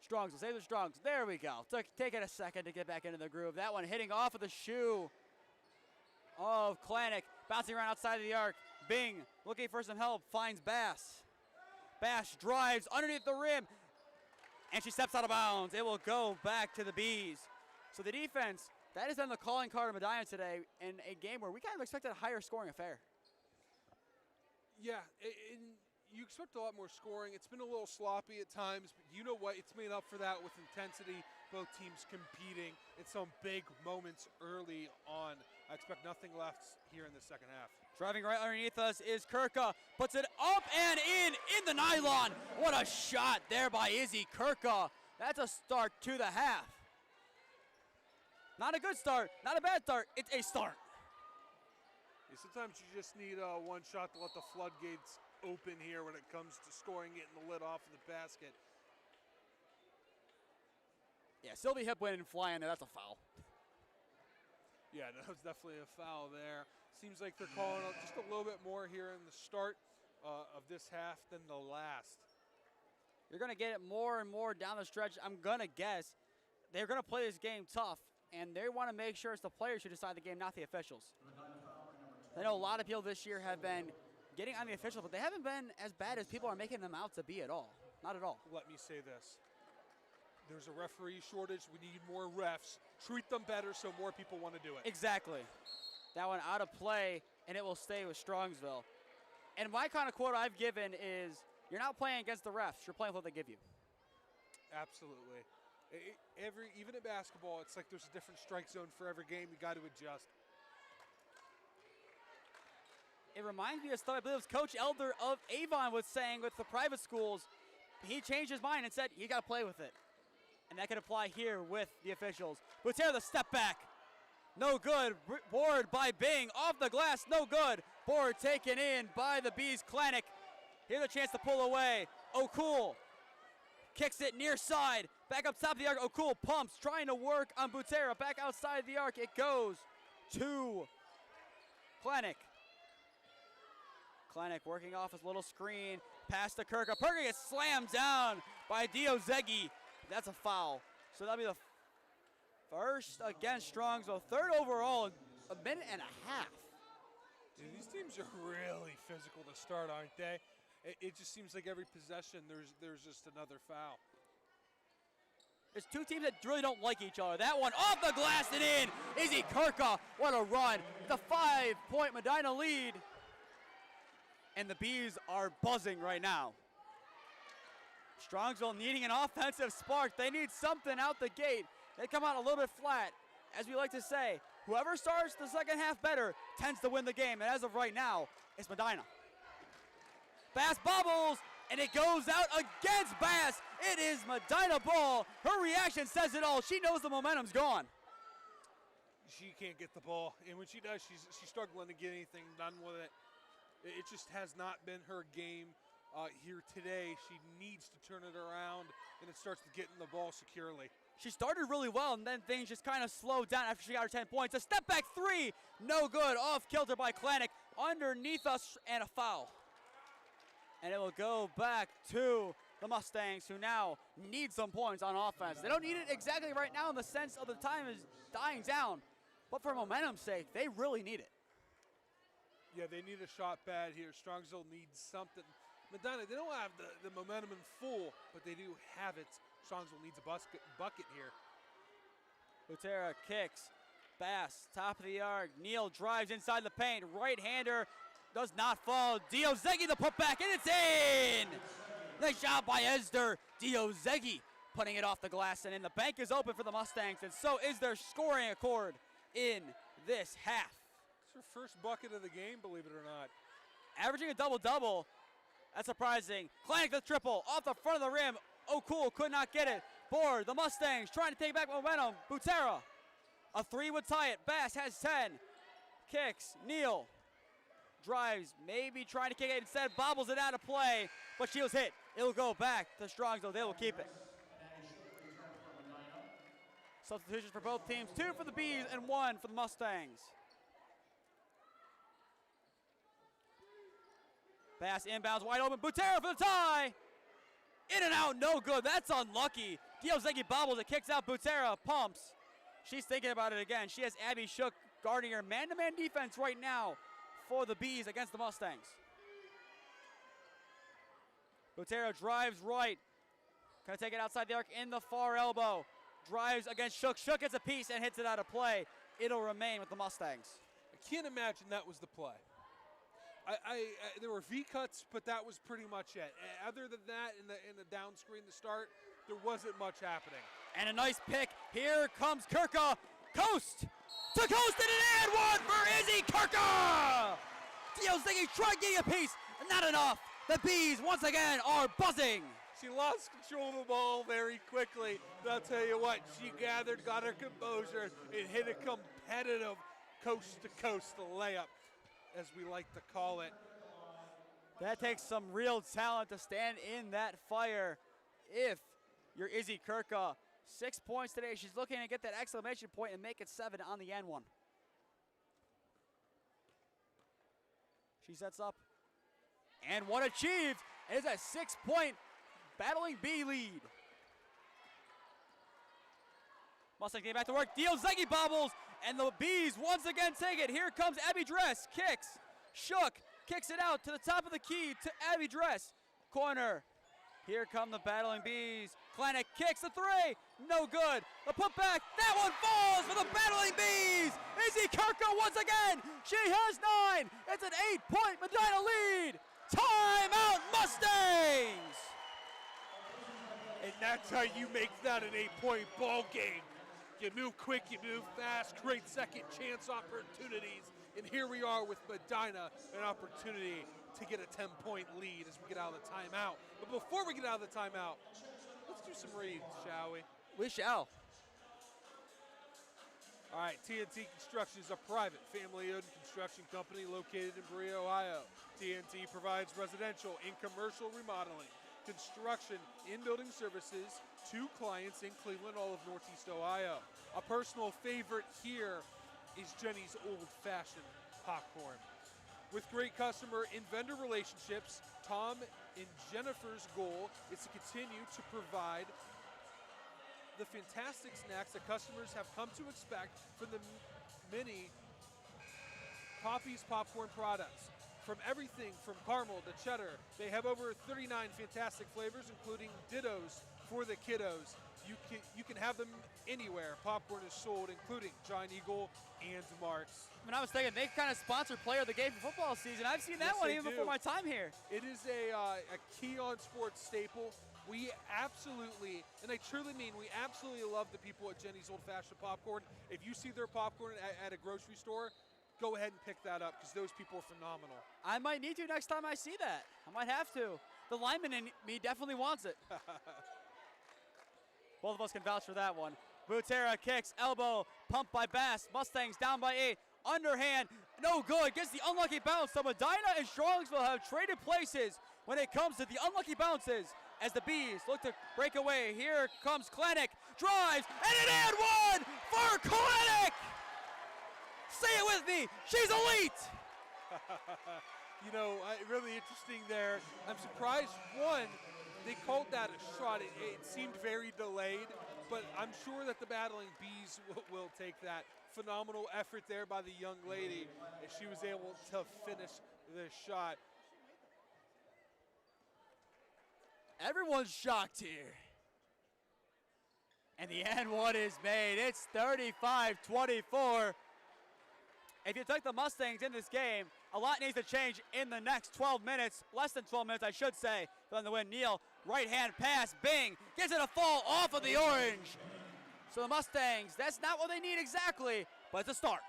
A: Strongs, save the Strongs. There we go. Take it a second to get back into the groove. That one hitting off of the shoe of Klanick. Bouncing around outside of the arc. Bing looking for some help. Finds Bass. Bass drives underneath the rim. And she steps out of bounds. It will go back to the Bees. So the defense, that has been the calling card of Medina today in a game where we kind of expected a higher scoring affair.
B: Yeah, you expect a lot more scoring. It's been a little sloppy at times, but you know what? It's made up for that with intensity, both teams competing in some big moments early on. I expect nothing left here in the second half.
A: Driving right underneath us is Kirka. Puts it up and in the nylon. What a shot there by Izzy Kirka. That's a start to the half. Not a good start, not a bad start. It's a start.
B: Yeah, sometimes you just need one shot to let the floodgates open here when it comes to scoring, getting the lid off of the basket.
A: Yeah, Sylvie Hip went and flying there. That's a foul.
B: Yeah, that was definitely a foul there. Seems like they're calling out just a little bit more here in the start of this half than the last.
A: You're going to get it more and more down the stretch. I'm going to guess they're going to play this game tough, and they want to make sure it's the players who decide the game, not the officials. I know a lot of people this year have been getting on the officials, but they haven't been as bad as people are making them out to be at all. Not at all.
B: Let me say this. There's a referee shortage. We need more refs. Treat them better so more people want to do it.
A: Exactly. That one out of play, and it will stay with Strongsville. And my kind of quote I've given is, you're not playing against the refs. You're playing with what they give you.
B: Absolutely. Even in basketball, it's like there's a different strike zone for every game. You got to adjust.
A: It reminds me of stuff I believe it was Coach Elder of Avon was saying with the private schools. He changed his mind and said, you got to play with it. And that can apply here with the officials. Butera, the step back. No good. Board by Bing. Off the glass. No good. Board taken in by the Bees. Klanick. Here's a chance to pull away. O'Cool kicks it near side. Back up top of the arc. O'Cool pumps, trying to work on Butera. Back outside the arc. It goes to Klenek. Klenek working off his little screen. Pass to Kirka. Kirka gets slammed down by Diozegi. That's a foul. So that'll be the first against Strongsville. Third overall in a minute and a half.
B: Dude, these teams are really physical to start, aren't they? It just seems like every possession there's just another foul.
A: There's two teams that really don't like each other. That one off the glass and in. Izzy Kirka, what a run. The 5-point Medina lead. And the Bees are buzzing right now. Strongsville needing an offensive spark. They need something out the gate. They come out a little bit flat. As we like to say, whoever starts the second half better tends to win the game. And as of right now, it's Medina. Bass bobbles, and it goes out against Bass. It is Medina ball. Her reaction says it all. She knows the momentum's gone.
B: She can't get the ball, and when she does, she's struggling to get anything done with it. It just has not been her game here today. She needs to turn it around, and it starts to get in the ball securely.
A: She started really well, and then things just kind of slowed down after she got her 10 points. A step back three, no good. Off kilter by Klenek, underneath us, and a foul. And it will go back to the Mustangs, who now need some points on offense. They don't need it exactly right now in the sense of the time is dying down, but for momentum's sake, they really need it.
B: Yeah, they need a shot bad here. Strongsville needs something. Medina, they don't have the momentum in full, but they do have it. Strongsville needs a bucket here.
A: Butera kicks. Bass, top of the arc. Neal drives inside the paint. Right-hander does not fall. Diozegi the putback, and it's in! Nice job by Esder. Diozegi putting it off the glass, and in. The bank is open for the Mustangs, and so is their scoring accord in this half.
B: It's her first bucket of the game, believe it or not.
A: Averaging a double-double. That's surprising. Klenek the triple off the front of the rim. O'Cool could not get it. Board, the Mustangs trying to take back momentum. Butera, a three would tie it. Bass has 10. Kicks, Neal. Drives, maybe trying to kick it instead. Bobbles it out of play, but she was hit. It'll go back to Strongsville. They will keep it. Substitutions for both teams. 2 for the Bees and 1 for the Mustangs. Bass inbounds, wide open. Butera for the tie. In and out, no good. That's unlucky. Diozegi bobbles it, kicks out. Butera pumps. She's thinking about it again. She has Abby Shook guarding her man-to-man defense right now for the Bees against the Mustangs. Butera drives right. Gonna take it outside the arc in the far elbow. Drives against Shook. Shook gets a piece and hits it out of play. It'll remain with the Mustangs.
B: I can't imagine that was the play. There were V-cuts, but that was pretty much it. Other than that, in the down screen to start, there wasn't much happening.
A: And a nice pick. Here comes Kirka. Coast to coast and an and one for Izzy Kirka. Diozegi tried getting a piece, not enough. The Bees once again are buzzing.
B: She lost control of the ball very quickly. But I'll tell you what, she gathered, got her composure, and hit a competitive coast-to-coast layup, as we like to call it.
A: That takes some real talent to stand in that fire. If you're Izzy Kirka, 6 points today. She's looking to get that exclamation point and make it 7 on the N1. She sets up. And one achieved. It is a 6-point battling B lead. Mustangs getting back to work. Diozegi bobbles. And the Bees once again take it. Here comes Abby Dress. Kicks. Shook. Kicks it out to the top of the key to Abby Dress. Corner. Here come the battling Bees. Klenek kicks the three. No good. The putback. That one falls for the battling Bees. Izzy Kirka once again. She has 9. It's an 8-point Medina lead. Timeout Mustangs.
B: And that's how you make that an 8-point ball game. You move quick, you move fast, create second chance opportunities. And here we are with Medina, an opportunity to get a 10-point lead as we get out of the timeout. But before we get out of the timeout, let's do some reads, shall we?
A: We shall.
B: All right, TNT Construction is a private, family-owned construction company located in Berea, Ohio. TNT provides residential and commercial remodeling, construction in building services to clients in Cleveland, all of Northeast Ohio. A personal favorite here is Jenny's old-fashioned popcorn. With great customer and vendor relationships, Tom and Jennifer's goal is to continue to provide the fantastic snacks that customers have come to expect from the many Poppy's popcorn products. From everything from caramel to cheddar, they have over 39 fantastic flavors, including Dittos for the kiddos. You can have them anywhere popcorn is sold, including Giant Eagle and Mark's.
A: When I was thinking, they kind of sponsor player of the game for football season. I've seen that
B: Yes,
A: one
B: they
A: even
B: do.
A: before my time here.
B: It is a KeeOnSports staple. We absolutely, and I truly mean, we absolutely love the people at Jenny's Old Fashioned Popcorn. If you see their popcorn at a grocery store, go ahead and pick that up because those people are phenomenal.
A: I might need to next time I see that. I might have to. The lineman in me definitely wants it. Both of us can vouch for that one. Butera kicks, elbow, pumped by Bass. Mustangs down by 8. Underhand, no good. Gets the unlucky bounce. So Medina and Strongsville have traded places when it comes to the unlucky bounces as the Bees look to break away. Here comes Klenek, drives, and an and one for Klenek! Say it with me, she's elite!
B: You know, really interesting there. I'm surprised, one, they called that a shot. It seemed very delayed, but I'm sure that the battling Bees will take that. Phenomenal effort there by the young lady as she was able to finish this shot.
A: Everyone's shocked here. And the and one is made. It's 35-24. If you took the Mustangs in this game, a lot needs to change in the next 12 minutes, less than 12 minutes, I should say, for them to win. Neal, right-hand pass, Bing, gets it a fall off of the orange. So the Mustangs, that's not what they need exactly, but it's a start.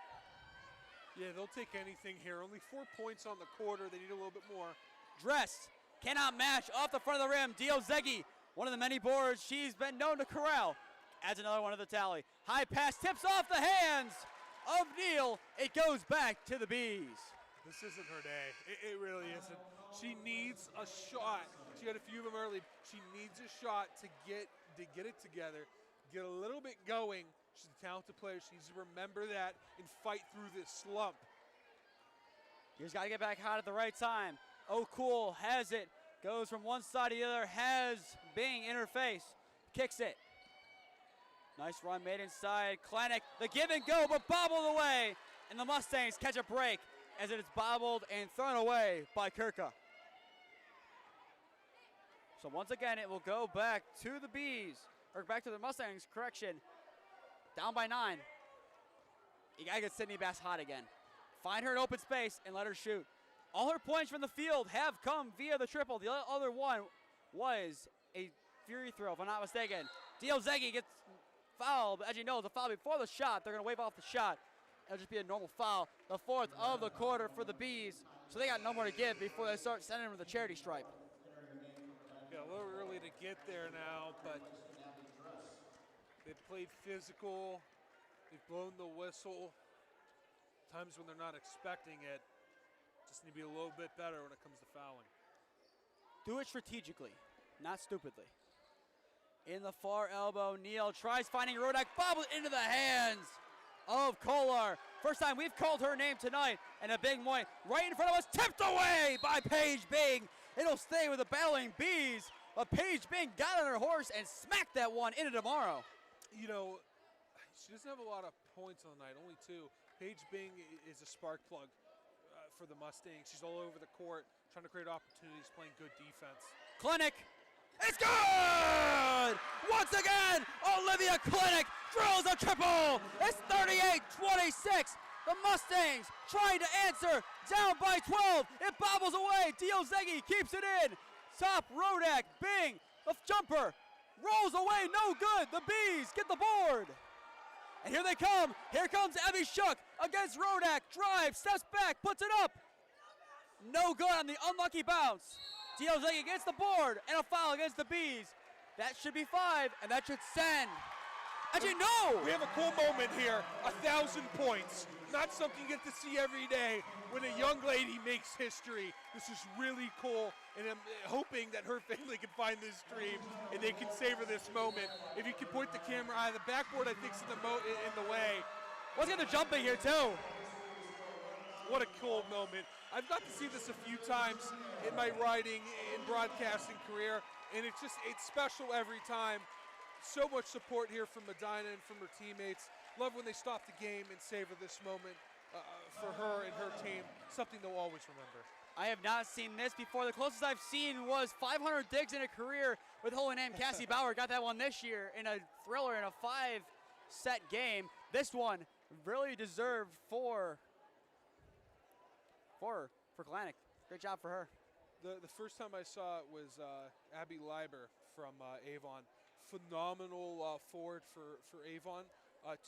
B: Yeah, they'll take anything here. Only 4 points on the quarter. They need a little bit more.
A: Dressed, cannot match off the front of the rim. Diozegi, one of the many boards she's been known to corral, adds another one to the tally. High pass tips off the hands of Neal. It goes back to the Bees.
B: This isn't her day. It really isn't. She needs a shot. She had a few of them early. She needs a shot to get it together, get a little bit going. She's a talented player. She needs to remember that and fight through this slump.
A: You just got to get back hot at the right time. O'Cool has it. Goes from one side to the other. Has Bing in her face. Kicks it. Nice run made inside. Klenek, the give and go, but bobbled away. And the Mustangs catch a break as it is bobbled and thrown away by Kirka. So once again, it will go back to the Bees, or back to the Mustangs, correction. Down by 9. You gotta get Sydney Bass hot again. Find her in open space and let her shoot. All her points from the field have come via the triple. The other one was a fury throw, if I'm not mistaken. Diozegi gets fouled, but as you know, the foul before the shot. They're gonna wave off the shot. It'll just be a normal foul. The 4th of the quarter for the Bees. So they got no more to give before they start sending them to the charity stripe.
B: Yeah, a little early to get there now, but they've played physical. They've blown the whistle. Times when they're not expecting it. Just need to be a little bit better when it comes to fouling.
A: Do it strategically, not stupidly. In the far elbow, Neal tries finding Rodak, bobbled into the hands of Kolar. First time we've called her name tonight, and a big point right in front of us, tipped away by Paige Bing. It'll stay with the battling Bees, but Paige Bing got on her horse and smacked that one into tomorrow.
B: You know, she doesn't have a lot of points on the night, only 2. Paige Bing is a spark plug for the Mustangs. She's all over the court, trying to create opportunities, playing good defense.
A: Klenek, it's good! Once again, Olivia Klenek drills a triple. It's 38-26. The Mustangs trying to answer, down by 12. It bobbles away. Diozegi keeps it in. Top Rodak, Bing, the jumper, rolls away, no good. The Bees get the board. And here they come. Here comes Evie Shook against Rodak. Drive, steps back, puts it up. No good on the unlucky bounce. Diozegi gets the board and a foul against the Bees. That should be 5, and that should send. As you know,
B: we have a cool moment here. 1,000 points. Not something you get to see every day when a young lady makes history. This is really cool, and I'm hoping that her family can find this stream and they can savor this moment. If you can point the camera eye, the backboard I think is in the way.
A: Let's get the jumping here too.
B: What a cool moment. I've got to see this a few times in my writing and broadcasting career, and it's special every time. So much support here from Medina and from her teammates. Love when they stop the game and savor this moment for her and her team, something they'll always remember.
A: I have not seen this before. The closest I've seen was 500 digs in a career with holy name Cassie Bauer. Got that one this year in a thriller in a 5-set game. This one really deserved for Kalanick. Great job for her.
B: The first time I saw it was Abby Leiber from Avon. Phenomenal forward for Avon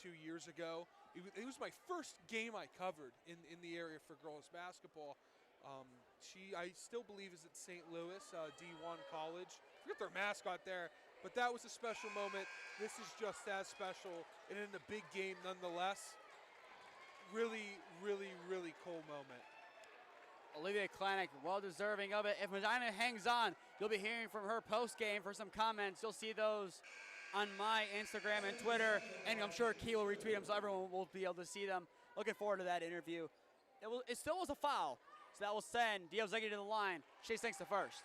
B: 2 years ago. It was my first game I covered in the area for girls basketball. She, I still believe, is at St. Louis D1 College. Forget their mascot there, but that was a special moment. This is just as special, and in a big game nonetheless. Really, really, really cool moment.
A: Olivia Kalanick, well deserving of it. If Medina hangs on, you'll be hearing from her post-game for some comments. You'll see those on my Instagram and Twitter, and I'm sure Key will retweet them so everyone will be able to see them. Looking forward to that interview. It still was a foul, so that will send Diozegi to the line. Chase thanks to first.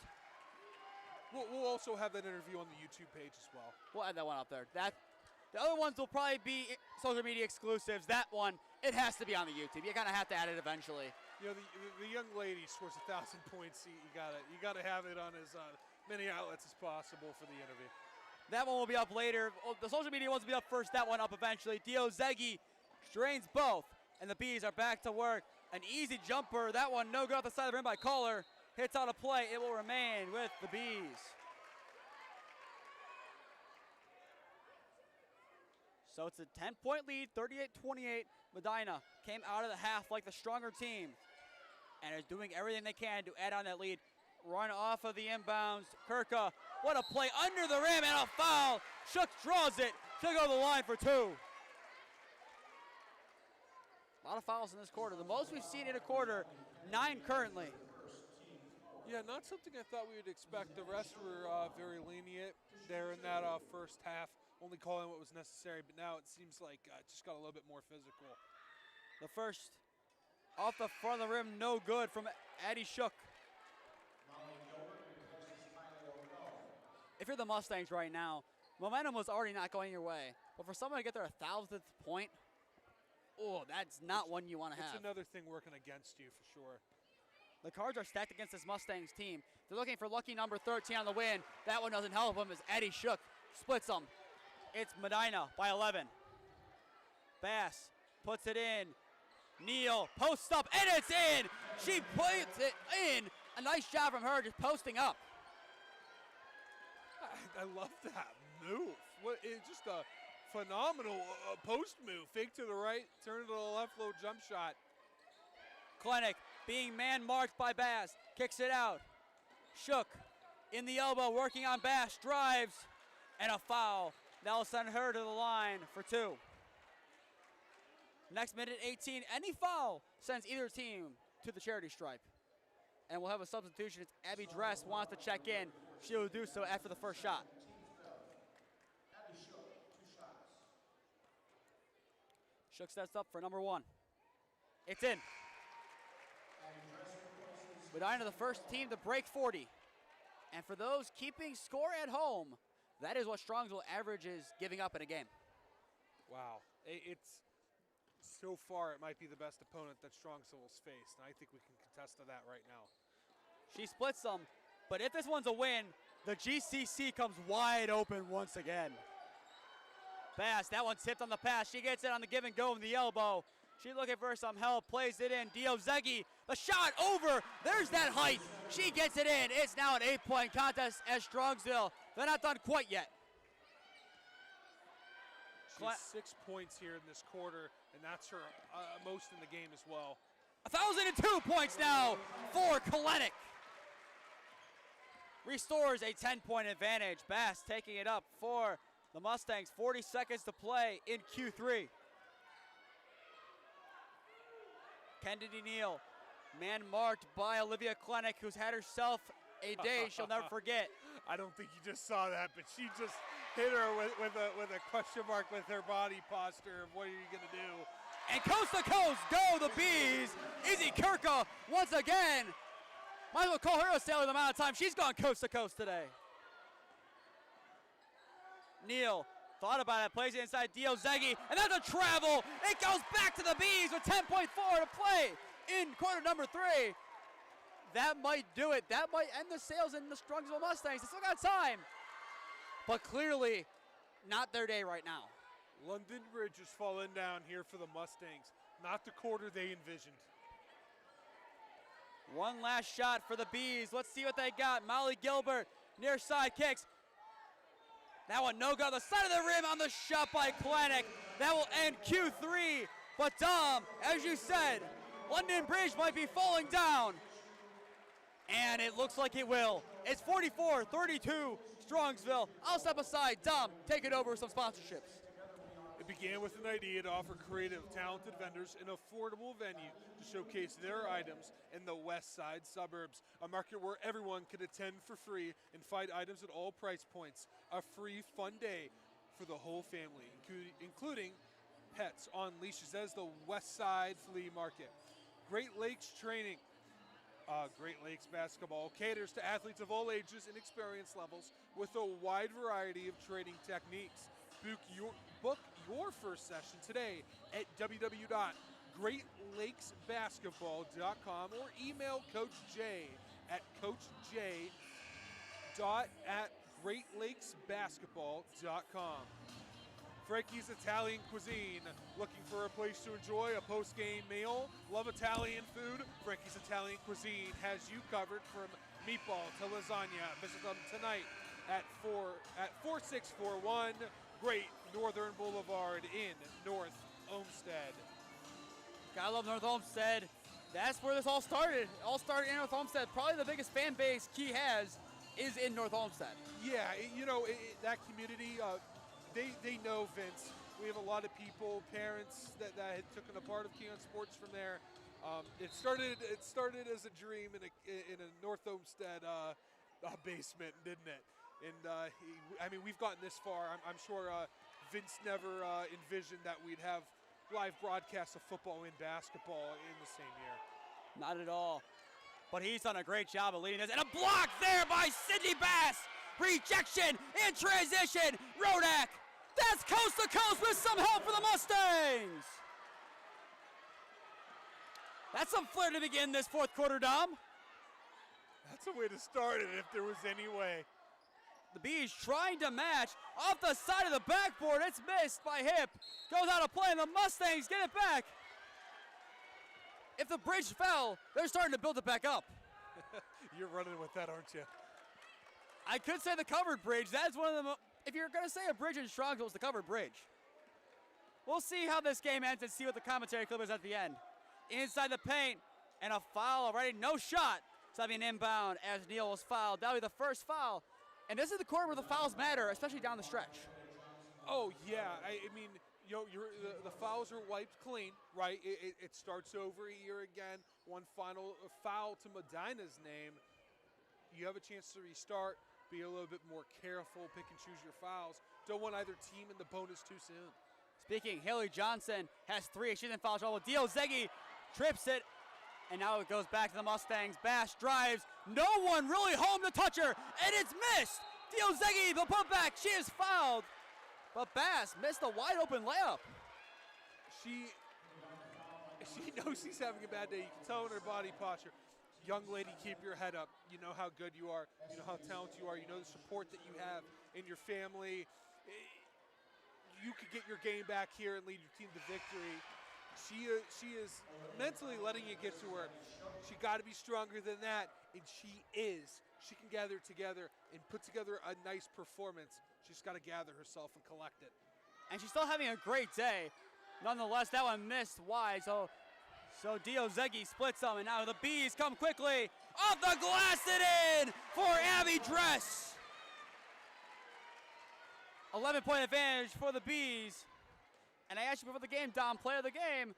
B: We'll also have that interview on the YouTube page as well.
A: We'll add that one up there. The other ones will probably be social media exclusives. That one, it has to be on the YouTube. You kind of have to add it eventually.
B: You know, the young lady scores 1,000 points. You gotta have it on as many outlets as possible for the interview.
A: That one will be up later. The social media ones will be up first. That one up eventually. Diozegi drains both, and the Bees are back to work. An easy jumper. That one no good off the side of the rim by Kohler. Hits out of play. It will remain with the Bees. So it's a 10-point lead, 38-28. Medina came out of the half like the stronger team and is doing everything they can to add on that lead. Run off of the inbounds. Kirka, what a play under the rim and a foul. Shook draws it. She'll go to the line for two. A lot of fouls in this quarter. The most we've seen in a quarter, 9 currently.
B: Yeah, not something I thought we would expect. The rest were very lenient there in that first half, only calling what was necessary, but now it seems like it just got a little bit more physical.
A: The first off the front of the rim, no good from Addie Shook. If you're the Mustangs right now, momentum was already not going your way. But for someone to get their 1,000th point, oh, that's not one you want to have.
B: It's another thing working against you for sure.
A: The cards are stacked against this Mustangs team. They're looking for lucky number 13 on the win. That one doesn't help them as Eddie Shook splits them. It's Medina by 11. Bass puts it in. Neal posts up, and it's in! She puts it in! A nice job from her just posting up.
B: I love that move. It's just a phenomenal post move. Fake to the right, turn to the left, low jump shot.
A: Kalanick being man-marked by Bass, kicks it out. Shook in the elbow, working on Bass, drives, and a foul. That'll send her to the line for 2. Next minute 18, any foul sends either team to the charity stripe. And we'll have a substitution. It's Abby Dress wants to check in. She will do so after the first shot. Shook steps up for number 1. It's in. Medina, the first team to break 40. And for those keeping score at home, that is what Strongsville averages giving up in a game.
B: Wow. It's so far, it might be the best opponent that Strongsville's faced. And I think we can contest to that right now.
A: She splits them, but if this one's a win, the GCC comes wide open once again. Bass, that one's tipped on the pass. She gets it on the give and go in the elbow. She's looking for some help, plays it in. Diozegi, the shot over. There's that height. She gets it in. It's now an 8-point contest at Strongsville. They're not done quite yet.
B: She has 6 points here in this quarter, and that's her most in the game as well.
A: 1,002 points now for Kalanick. Restores a 10-point advantage. Bass taking it up for the Mustangs. 40 seconds to play in Q3. Kennedy Neal, man marked by Olivia Kalanick, who's had herself A day she'll never forget.
B: I don't think you just saw that, but she just hit her with a question mark with her body posture of what are you going to do?
A: And coast to coast go the Bees. Izzy Kirka once again. Might as well call her a sailor the amount of time she's gone coast to coast today. Neal thought about it, plays it inside Diozegi, and that's a travel. It goes back to the Bees with 10.4 to play in quarter number 3. That might do it. That might end the sales in the Strongsville Mustangs. They still got time. But clearly, not their day right now.
B: London Bridge is falling down here for the Mustangs. Not the quarter they envisioned.
A: One last shot for the Bees. Let's see what they got. Molly Gilbert, near side kicks. That one no go. The side of the rim on the shot by Kleinick. That will end Q3. But Dom, as you said, London Bridge might be falling down. And it looks like it will. It's 44-32 Strongsville. I'll step aside. Dom, take it over with some sponsorships.
B: It began with an idea to offer creative, talented vendors an affordable venue to showcase their items in the West Side suburbs, a market where everyone could attend for free and find items at all price points. A free, fun day for the whole family, including pets on leashes. That is the West Side Flea Market. Great Lakes Training. Great Lakes Basketball caters to athletes of all ages and experience levels with a wide variety of training techniques. Book your first session today at www.greatlakesbasketball.com or email Coach J at coachj.greatlakesbasketball.com. Frankie's Italian Cuisine. Looking for a place to enjoy a post-game meal? Love Italian food? Frankie's Italian Cuisine has you covered from meatball to lasagna. Visit them tonight at 4641 Great Northern Boulevard in North Olmsted.
A: Gotta love North Olmsted. That's where this all started. It all started in North Olmsted. Probably the biggest fan base Key has is in North Olmsted.
B: Yeah, that community, they know Vince. We have a lot of people, parents that had taken a part of KeeOnSports from there. It started as a dream in a North Olmsted basement, didn't it? And we've gotten this far. I'm sure Vince never envisioned that we'd have live broadcasts of football and basketball in the same year.
A: Not at all. But he's done a great job of leading this. And a block there by Sydney Bass. Rejection in transition. Rodak. That's coast to coast with some help for the Mustangs. That's some flair to begin this fourth quarter, Dom.
B: That's a way to start it if there was any way.
A: The Bees trying to match off the side of the backboard. It's missed by Hip. Goes out of play, and the Mustangs get it back. If the bridge fell, they're starting to build it back up.
B: You're running with that, aren't you?
A: I could say the covered bridge. That's one of the, if you're going to say a bridge in Strongsville, it's the covered bridge. We'll see how this game ends and see what the commentary clip is at the end. Inside the paint, and a foul already. No shot. So that'll be an inbound as Neal was fouled. That'll be the first foul. And this is the quarter where the fouls matter, especially down the stretch.
B: Oh, yeah. The fouls are wiped clean, right? It starts over here again. One final foul to Medina's name. You have a chance to restart, be a little bit more careful, pick and choose your fouls. Don't want either team in the bonus too soon.
A: Speaking, Haley Johnson has 3. She's in foul trouble. Diozegi trips it, and now it goes back to the Mustangs. Bass drives. No one really home to touch her, and it's missed. Diozegi, the putback. She is fouled, but Bass missed a wide open layup.
B: She knows she's having a bad day. You can tell in her body posture. Young lady, keep your head up. You know how good you are. You know how talented you are. You know the support that you have in your family. You could get your game back here and lead your team to victory. She is mentally letting it get to her. She got to be stronger than that, and she is. She can gather together and put together a nice performance. She's got to gather herself and collect it.
A: And she's still having a great day. Nonetheless, that one missed wide, so Diozegi splits them, and now the Bees come quickly. Off the glass and in for Abby Dress. 11-point advantage for the Bees. And I asked you before the game, Dom, player of the game,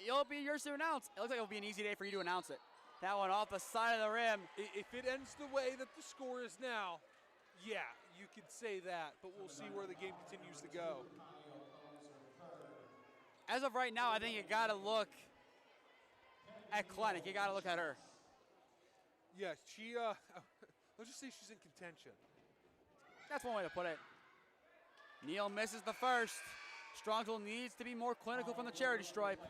A: it'll be yours to announce. It looks like it'll be an easy day for you to announce it. That one off the side of the rim.
B: If it ends the way that the score is now, yeah, you could say that, but we'll see where the game continues to go.
A: As of right now, I think you got to look at Kleinick. You got to look at her.
B: Yeah, she, let's just say she's in contention.
A: That's one way to put it. Neal misses the first. Strongsville needs to be more clinical from the charity stripe.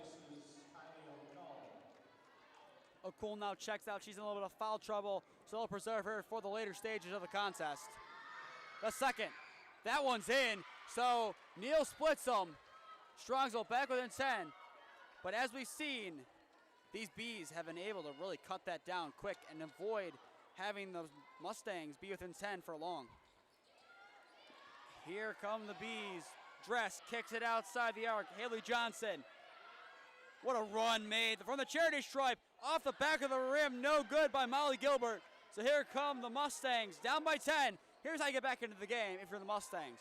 A: O'Cool now checks out. She's in a little bit of foul trouble, so they'll preserve her for the later stages of the contest. The second. That one's in, so Neal splits them. Strongsville back within 10. But as we've seen, these Bees have been able to really cut that down quick and avoid having the Mustangs be within 10 for long. Here come the Bees. Dress kicks it outside the arc. Haley Johnson. What a run made from the charity stripe. Off the back of the rim. No good by Molly Gilbert. So here come the Mustangs. Down by 10. Here's how you get back into the game if you're the Mustangs.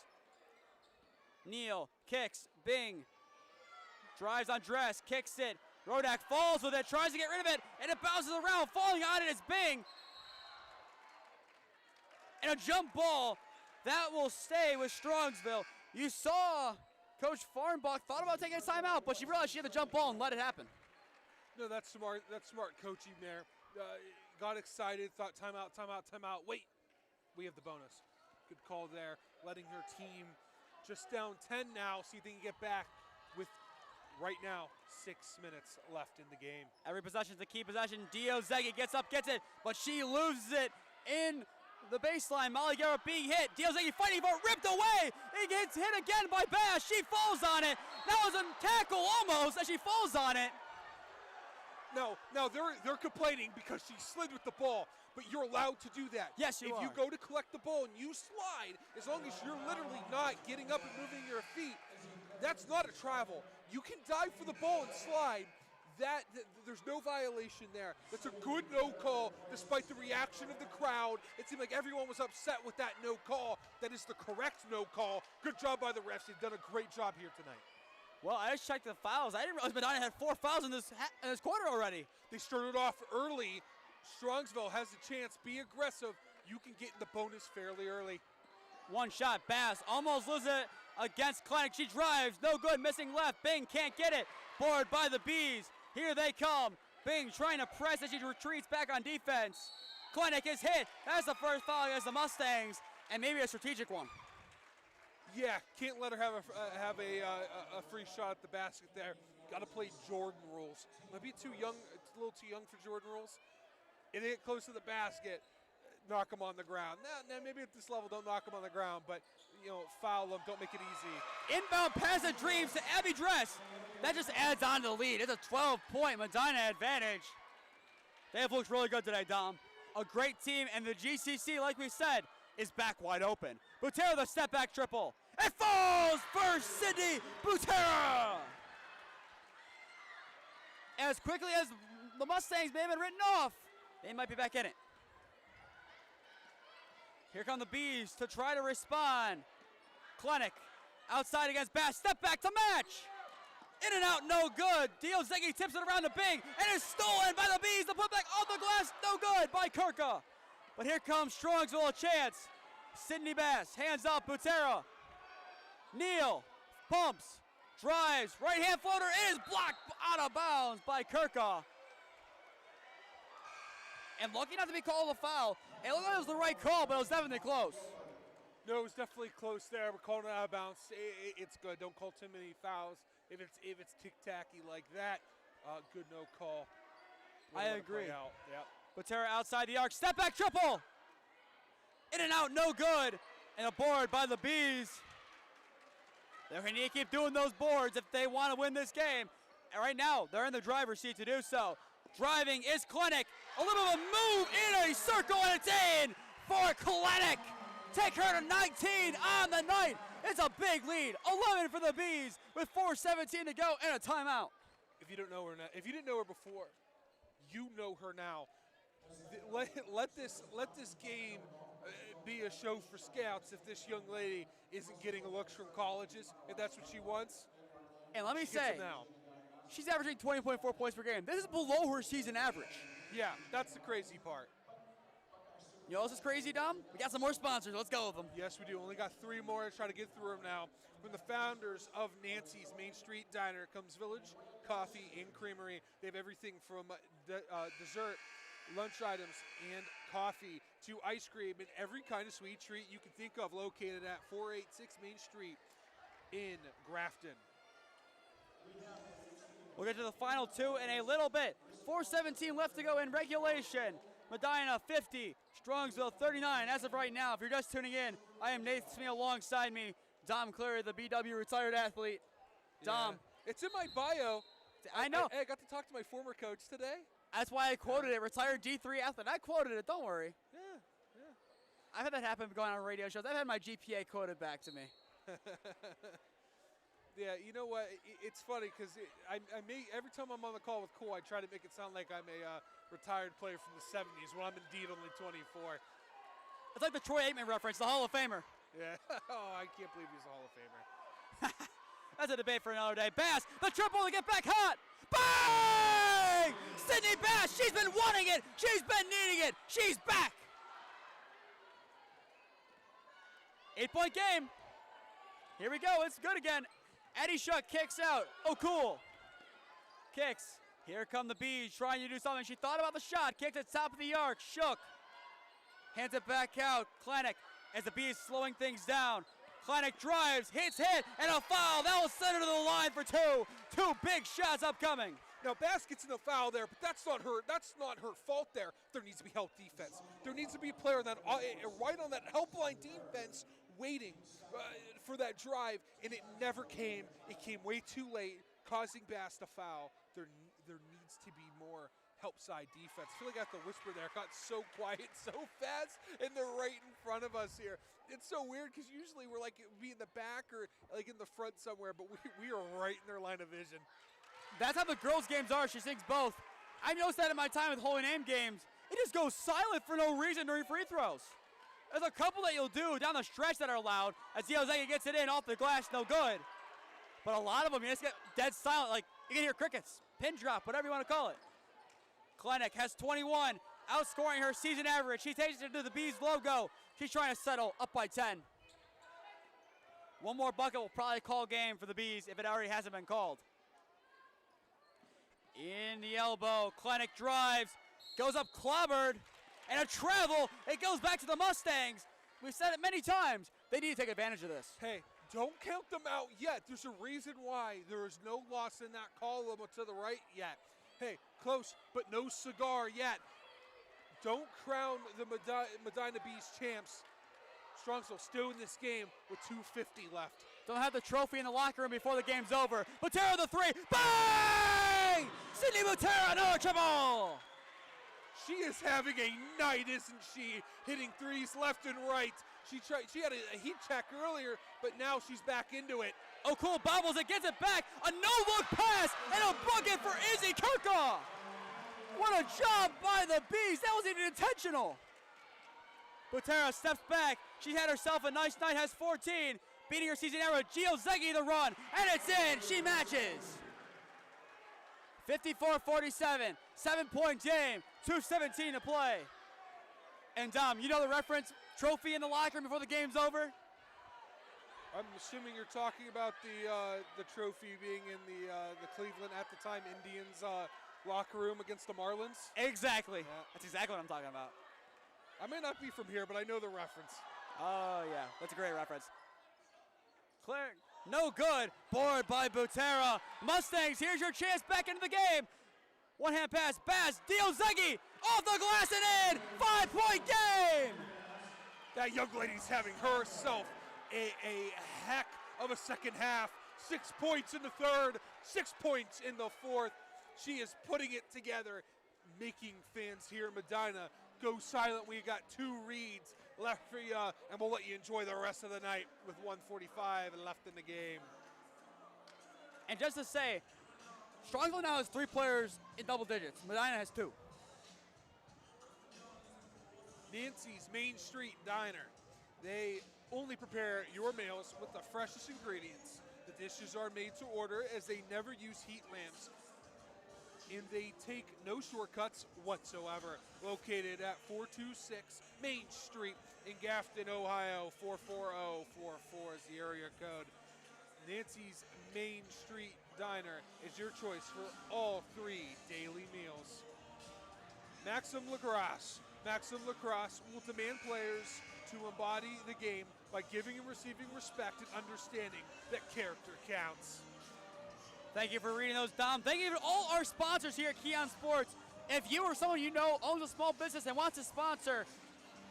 A: Neal kicks. Bing. Drives on Dress. Kicks it. Rodak falls with it. Tries to get rid of it. And it bounces around. Falling on it is Bing. And a jump ball. That will stay with Strongsville. You saw Coach Farnbach thought about taking a timeout, but she realized she had the jump ball and let it happen.
B: No, that's smart. That's smart coaching there. Got excited, thought timeout, timeout, timeout. Wait, we have the bonus. Good call there. Letting her team just down 10 now. See if they can get back with, right now, 6 minutes left in the game.
A: Every possession's a key possession. Dio Zegi gets up, gets it, but she loses it in the baseline. Molly Garrett being hit. Dio Zegi fighting for it, ripped away. It gets hit again by Bass. She falls on it. That was a tackle almost as she falls on it.
B: No, they're complaining because she slid with the ball, but you're allowed to do that.
A: Yes, you are.
B: If you go to collect the ball and you slide, as long as you're literally not getting up and moving your feet, that's not a travel. You can dive for the ball and slide. There's no violation there. That's a good no call, despite the reaction of the crowd. It seemed like everyone was upset with that no call. That is the correct no call. Good job by the refs. They've done a great job here tonight.
A: Well, I just checked the fouls. I didn't realize Medina had 4 fouls in this quarter already.
B: They started off early. Strongsville has a chance. Be aggressive. You can get in the bonus fairly early.
A: One shot. Bass almost loses it against Kleinick. She drives. No good. Missing left. Bing can't get it. Board by the Bees. Here they come. Bing trying to press as she retreats back on defense. Kleinick is hit. That's the first foul against the Mustangs, and maybe a strategic one.
B: Yeah, can't let her have a free shot at the basket there. Got to play Jordan rules. Might be too young. It's a little too young for Jordan rules. If they get close to the basket, knock them on the ground. Now maybe at this level, don't knock them on the ground, but foul them. Don't make it easy.
A: Inbound pass of Dreams to Abby Dress. That just adds on to the lead. It's a 12-point Medina advantage. They have looked really good today, Dom. A great team, and the GCC, like we said, is back wide open. Butera, the step-back triple. It falls for Sydney Butera. As quickly as the Mustangs may have been written off, they might be back in it. Here come the Bees to try to respond. Kleinick outside against Bass. Step back to match. In and out, no good. Dio Zegi tips it around to Bing, and it's stolen by the Bees. The putback off the glass, no good by Kirka. But here comes Strongsville, a chance. Sydney Bass, hands up, Butera. Neal pumps, drives, right hand floater, it is blocked out of bounds by Kirka. And lucky not to be called a foul. It looked like it was the right call, but it was definitely close.
B: No, it was definitely close there. We're calling it out of bounds. It's good. Don't call too many fouls. If it's tick-tacky like that, good no call.
A: I agree.
B: Yep.
A: Butera outside the arc, step back triple. In and out, no good. And a board by the Bees. They're going to need to keep doing those boards if they want to win this game. And right now, they're in the driver's seat to do so. Driving is Kleinick. A little bit of a move in a circle, and it's in for Kleinick. Take her to 19 on the night. It's a big lead. 11 for the Bees with 4:17 to go and a timeout.
B: If you don't know her now, if you didn't know her before, you know her now. Let this game be a show for scouts if this young lady isn't getting looks from colleges, if that's what she wants.
A: And let me say, she's averaging 20.4 points per game. This is below her season average.
B: Yeah, that's the crazy part.
A: You know what else is crazy, Dom? We got some more sponsors. Let's go with them.
B: Yes, we do. Only got 3 more. Try to get through them now. From the founders of Nancy's Main Street Diner comes Village Coffee and Creamery. They have everything from dessert, lunch items, and coffee to ice cream and every kind of sweet treat you can think of, located at 486 Main Street in Grafton.
A: We'll get to the final 2 in a little bit. 4:17 left to go in regulation. Medina 50, Strongsville 39. As of right now, if you're just tuning in, I am Nathan Smee. Alongside me, Dom Clary, the BW retired athlete. Dom.
B: Yeah. It's in my bio.
A: I know.
B: I got to talk to my former coach today.
A: That's why I quoted it, retired D3 athlete. I quoted it, don't worry.
B: Yeah.
A: I've had that happen going on radio shows. I've had my GPA quoted back to me.
B: Yeah, you know what? It's funny because every time I'm on the call with Cole, I try to make it sound like I'm a retired player from the 70s when I'm indeed only 24.
A: It's like the Troy Aikman reference, the Hall of Famer.
B: Yeah. Oh, I can't believe he's a Hall of Famer.
A: That's a debate for another day. Bass, the triple to get back hot. Bang! Sydney Bass, she's been wanting it. She's been needing it. She's back. 8-point game. Here we go. It's good again. Eddie Shuck kicks out. Oh, cool. Kicks. Here come the Bees trying to do something. She thought about the shot. Kicked at top of the arc. Shook. Hands it back out. Kleinick as the Bees slowing things down. Kleinick drives, hit, and a foul. That will send her to the line for 2. 2 big shots upcoming.
B: Now, Bass gets in the foul there, but that's not her fault there. There needs to be help defense. There needs to be a player that right on that helpline defense waiting for that drive, and it never came. It came way too late, causing Bass to foul. There needs to be more help side defense. I feel like I have to whisper there. It got so quiet so fast, and they're right in front of us here. It's so weird because usually we're like, it would be in the back or like in the front somewhere, but we are right in their line of vision.
A: That's how the girls' games are. She sings both. I noticed that in my time with Holy Name games. It just goes silent for no reason during free throws. There's a couple that you'll do down the stretch that are loud as Diozeki gets it in off the glass, no good. But a lot of them, you just get dead silent. Like, you can hear crickets, pin drop, whatever you want to call it. Kleinick has 21, outscoring her season average. She takes it to the Bees logo. She's trying to settle up by 10. One more bucket will probably call game for the Bees if it already hasn't been called. In the elbow, Kleinick drives, goes up clobbered, and a travel. It goes back to the Mustangs. We've said it many times. They need to take advantage of this.
B: Hey, don't count them out yet. There's a reason why there is no loss in that column to the right yet. Hey, close, but no cigar yet. Don't crown the Medina Bees champs. Strongsville still in this game with 2:50 left.
A: Don't have the trophy in the locker room before the game's over. Butera the 3. Bang! Sydney Butera, another triple!
B: She is having a night, isn't she? Hitting threes left and right. She had a heat check earlier, but now she's back into it.
A: Oh, cool. Bobbles it, gets it back. A no-look pass and a bucket for Izzy Kirkhoff. What a job by the Bees. That wasn't even intentional. Butera steps back. She had herself a nice night, has 14. Beating her season average, Diozeki the run, and it's in. She matches. 54-47, 7-point game, 2:17 to play. And Dom, you know the reference, trophy in the locker room before the game's over?
B: I'm assuming you're talking about the trophy being in the Cleveland, at the time, Indians locker room against the Marlins.
A: Exactly.
B: Yeah.
A: That's exactly what I'm talking about.
B: I may not be from here, but I know the reference.
A: Oh, yeah. That's a great reference. Clary, no good. Board by Butera. Mustangs, here's your chance back into the game. One-hand pass. Bass. Diozeki off the glass and in. 5-point game.
B: That young lady's having herself a heck of a second half. 6 points in the third, 6 points in the fourth. She is putting it together, making fans here in Medina go silent. We got 2 reads left for you, and we'll let you enjoy the rest of the night with 1:45 left in the game.
A: And just to say, Strongsville now has 3 players in double digits. Medina has 2.
B: Nancy's Main Street Diner. They only prepare your meals with the freshest ingredients. The dishes are made to order as they never use heat lamps. and they take no shortcuts whatsoever. Located at 426 Main Street in Grafton, Ohio. 44044 is the area code. Nancy's Main Street Diner is your choice for all 3 daily meals. Maxim Lacrosse. Maxim Lacrosse will demand players to embody the game by giving and receiving respect and understanding that character counts.
A: Thank you for reading those, Dom. Thank you to all our sponsors here at KeeOnSports. If you or someone you know owns a small business and wants to sponsor,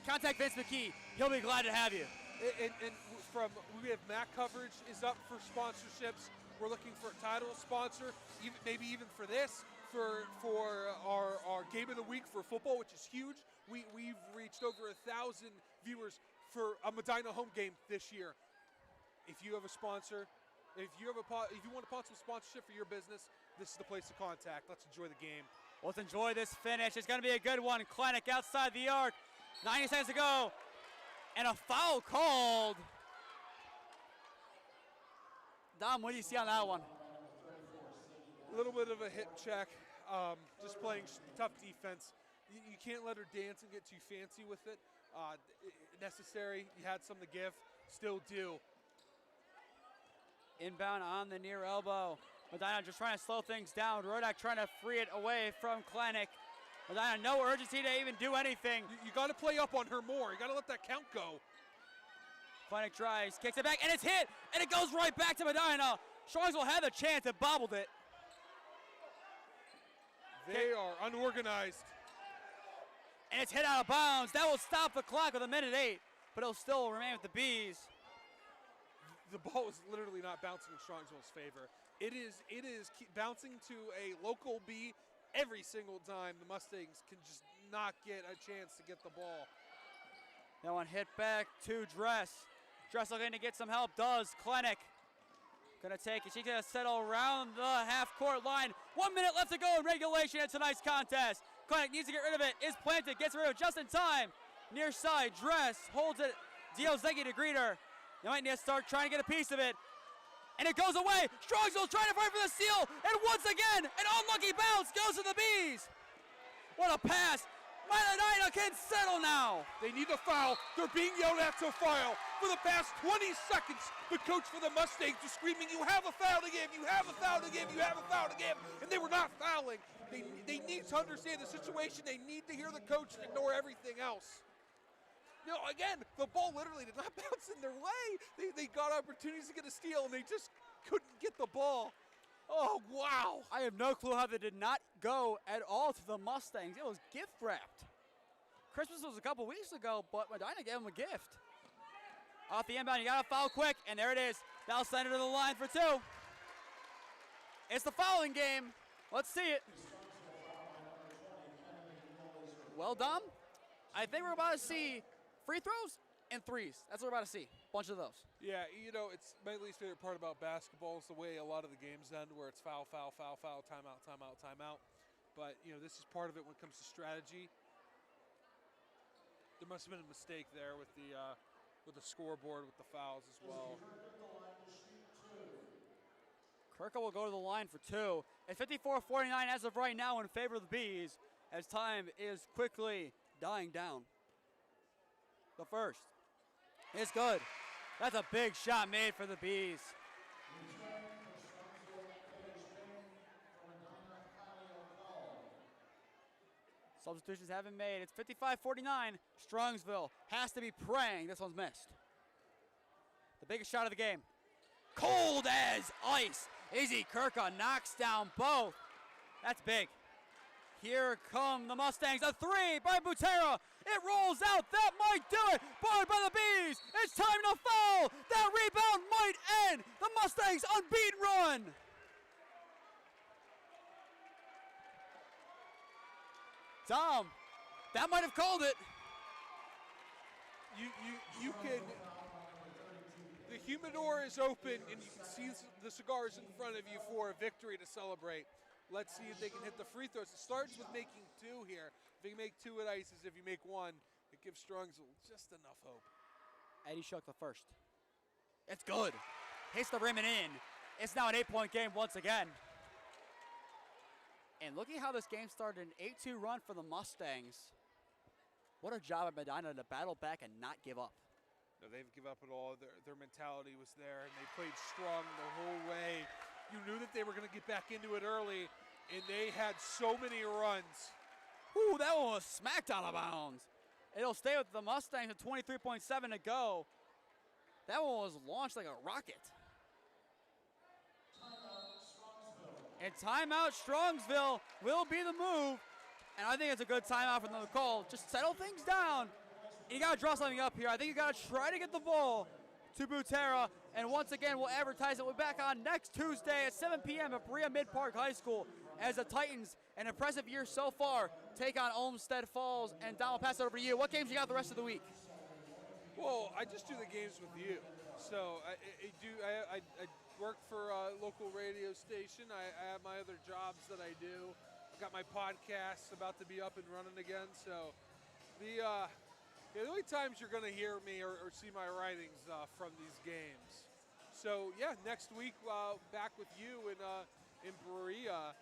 A: contact Vince McKee. He'll be glad to have you.
B: And we have MAC coverage is up for sponsorships. We're looking for a title sponsor, maybe even for this, for our game of the week for football, which is huge. We've reached over 1,000 viewers for a Medina home game this year. If you have a sponsor, if you want to sponsor some sponsorship for your business, this is the place to contact. Let's enjoy the game.
A: Let's enjoy this finish. It's going to be a good one. Kleinick outside the arc. 90 seconds to go. And a foul called. Dom, what do you see on that one?
B: A little bit of a hip check. Just playing tough defense. You can't let her dance and get too fancy with it. Necessary. You had some to give. Still do.
A: Inbound on the near elbow. Medina just trying to slow things down. Rodak trying to free it away from Kleinick. Medina, no urgency to even do anything.
B: You got to play up on her more. You got to let that count go.
A: Kleinick tries, kicks it back, and it's hit, and it goes right back to Medina. Strongsville had the chance and bobbled it.
B: They are unorganized.
A: And it's hit out of bounds. That will stop the clock with 1:08, but it'll still remain with the Bees.
B: The ball is literally not bouncing in Strongsville's favor. It is bouncing to a local B every single time. The Mustangs can just not get a chance to get the ball.
A: That one hit back to Dress. Dress looking to get some help, does. Kleinick gonna take it. She's gonna settle around the half-court line. 1 minute left to go in regulation in tonight's contest. Kleinick needs to get rid of it. Is planted, gets rid of it just in time. Near side, Dress holds it. Diozegi to greet her. They might need to start trying to get a piece of it. And it goes away. Strongsville trying to fight for the steal. And once again, an unlucky bounce goes to the Bees. What a pass. Medina can settle now.
B: They need a foul. They're being yelled at to foul. For the past 20 seconds, the coach for the Mustangs was screaming, you have a foul to give, you have a foul to give, you have a foul to give. And they were not fouling. They need to understand the situation. They need to hear the coach and ignore everything else. You know, again, the ball literally did not bounce in their way. They got opportunities to get a steal, and they just couldn't get the ball. Oh, wow.
A: I have no clue how they did not go at all to the Mustangs. It was gift wrapped. Christmas was a couple weeks ago, but Medina gave them a gift. Off the inbound, you got to foul quick, and there it is. That'll send it to the line for 2. It's the fouling game. Let's see it. Well, Dom, I think we're about to see free throws and threes. That's what we're about to see. Bunch of those.
B: Yeah, you know, it's my least favorite part about basketball is the way a lot of the games end, where it's foul, foul, foul, foul, timeout, timeout, timeout. But, you know, this is part of it when it comes to strategy. There must have been a mistake there with the scoreboard, with the fouls as well.
A: Kirka will go to the line for 2. It's 54-49 as of right now in favor of the Bees, as time is quickly dying down. The first is good. That's a big shot made for the Bees. Substitutions have been made. It's 55-49. Strongsville has to be praying this one's missed. The biggest shot of the game. Cold as ice. Izzy Kirka knocks down both. That's big. Here come the Mustangs. A 3 by Butera. It rolls out. That might do it. Barred by the Bees. It's time to foul. That rebound might end the Mustangs' unbeaten run. Tom, that might have called it.
B: You can. The humidor is open, and you can see the cigars in front of you for a victory to celebrate. Let's see if they can hit the free throws. It starts with making 2 here. If you make 2, it ices. If you make 1, it gives Strongsville just enough hope.
A: Eddie Shook the first. It's good. Hits the rim and in. It's now an 8-point game once again. And looking how this game started, an 8-2 run for the Mustangs. What a job at Medina to battle back and not give up.
B: No, they've given up at all. Their mentality was there, and they played strong the whole way. You knew that they were going to get back into it early, and they had so many runs.
A: Ooh, that one was smacked out of bounds. It'll stay with the Mustangs at 23.7 to go. That one was launched like a rocket. And timeout Strongsville will be the move. And I think it's a good timeout for them to call. Just settle things down. You got to draw something up here. I think you got to try to get the ball to Butera. And once again, we'll advertise it. We're back on next Tuesday at 7 p.m. at Berea Mid-Park High School as the Titans, an impressive year so far, take on Olmsted Falls. And Don, I'll pass it over to you. What games you got the rest of the week?
B: Well, I just do the games with you. So I work for a local radio station. I have my other jobs that I do. I've got my podcast about to be up and running again. So the only times you're going to hear me or see my writings from these games. So yeah, next week back with you in Berea.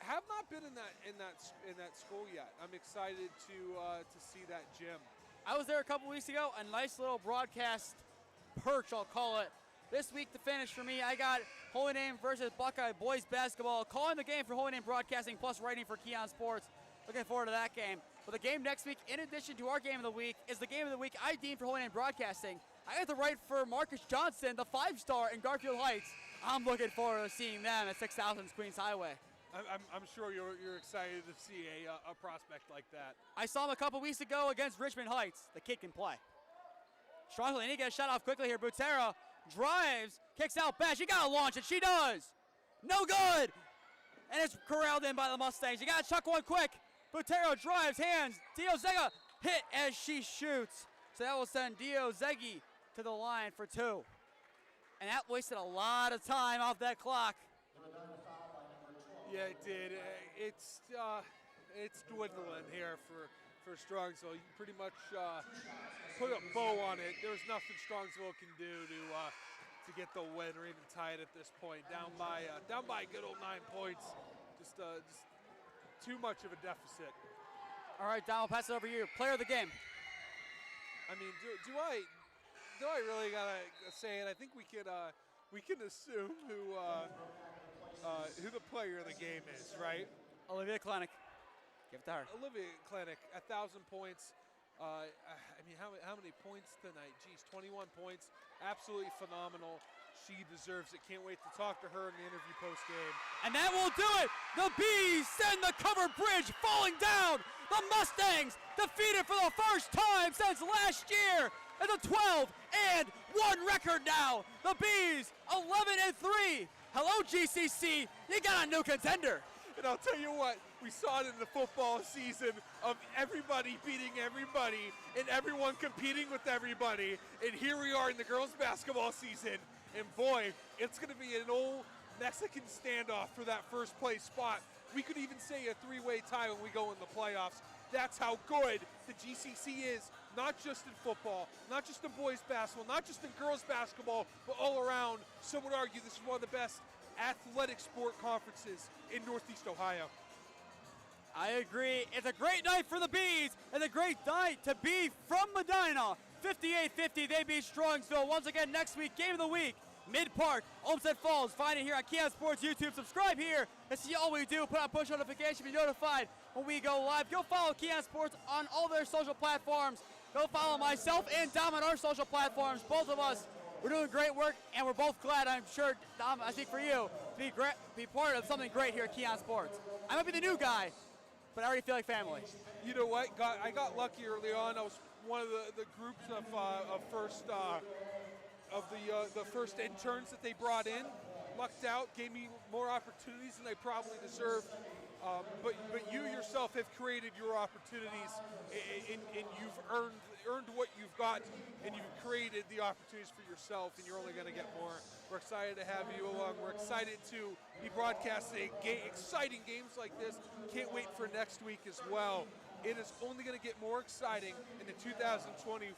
B: Have not been in that school yet. I'm excited to see that gym.
A: I was there a couple weeks ago. A nice little broadcast perch, I'll call it. This week to finish for me, I got Holy Name versus Buckeye boys basketball. Calling the game for Holy Name Broadcasting plus writing for KeeOnSports. Looking forward to that game. But the game next week, in addition to our game of the week, is the game of the week I deem for Holy Name Broadcasting. I got to write for Marcus Johnson, the 5-star in Garfield Heights. I'm looking forward to seeing them at 6000 Queens Highway.
B: I'm sure you're excited to see a prospect like that.
A: I saw him a couple weeks ago against Richmond Heights. The kid can play. Strongsville, they need to get a shot off quickly here. Butera drives, kicks out back. She got to launch it. She does. No good. And it's corralled in by the Mustangs. You got to chuck one quick. Butera drives, hands. Dio Zega hit as she shoots. So that will send Dio Zegi to the line for 2. And that wasted a lot of time off that clock.
B: Yeah, it did. It's dwindling here for Strongsville. You can pretty much put a bow on it. There's nothing Strongsville can do to get the win or even tie it at this point. Down by a good old 9 points. Just too much of a deficit.
A: All right, Don, I'll pass it over to you. Player of the game.
B: I mean, do I really gotta say it? I think we can assume who the player of the game is, right?
A: Olivia Kleinick. Give it to her.
B: Olivia Kleinick, 1,000 points. I mean, how many points tonight? Geez, 21 points. Absolutely phenomenal. She deserves it. Can't wait to talk to her in the interview post-game.
A: And that will do it. The Bees send the covered bridge falling down. The Mustangs defeated for the first time since last year. It's a 12-1 record now. The Bees 11-3. Hello, GCC. You got a new contender.
B: And I'll tell you what, we saw it in the football season of everybody beating everybody and everyone competing with everybody. And here we are in the girls' basketball season. And boy, it's going to be an old Mexican standoff for that first place spot. We could even say a 3-way tie when we go in the playoffs. That's how good the GCC is, not just in football, not just in boys basketball, not just in girls basketball, but all around. Some would argue this is one of the best athletic sport conferences in Northeast Ohio.
A: I agree. It's a great night for the Bees and a great night to be from Medina. 58-50, they beat Strongsville. Once again, next week, game of the week, Mid-Park, Olmsted Falls. Find it here on KeeOnSports YouTube. Subscribe here and see all we do. Put on push notification, be notified when we go live. Go follow KeeOnSports on all their social platforms. Go follow myself and Dom on our social platforms. Both of us, we're doing great work, and we're both glad, I'm sure, Dom, I speak for you, to be part of something great here at KeeOnSports. I might be the new guy, but I already feel like family.
B: You know what? I got lucky early on. I was one of the groups of the first interns that they brought in. Lucked out, gave me more opportunities than I probably deserved. But you yourself have created your opportunities, and you've earned what you've got, and you've created the opportunities for yourself, and you're only going to get more. We're excited to have you along. We're excited to be broadcasting exciting games like this. Can't wait for next week as well. It is only going to get more exciting in the 2024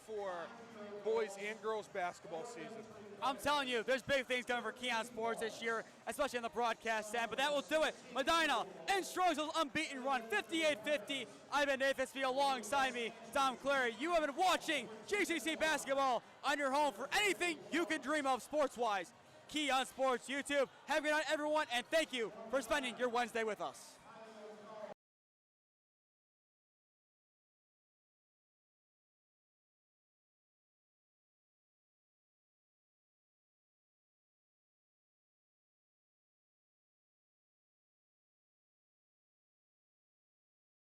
B: boys and girls basketball season.
A: I'm telling you, there's big things coming for KeeOnSports this year, especially on the broadcast end. But that will do it. Medina and Strongsville's unbeaten run, 58-50. I've been Nathan Smee, alongside me, Tom Clary. You have been watching GCC basketball on your home for anything you can dream of sports-wise. KeeOnSports YouTube. Have a good night, everyone, and thank you for spending your Wednesday with us.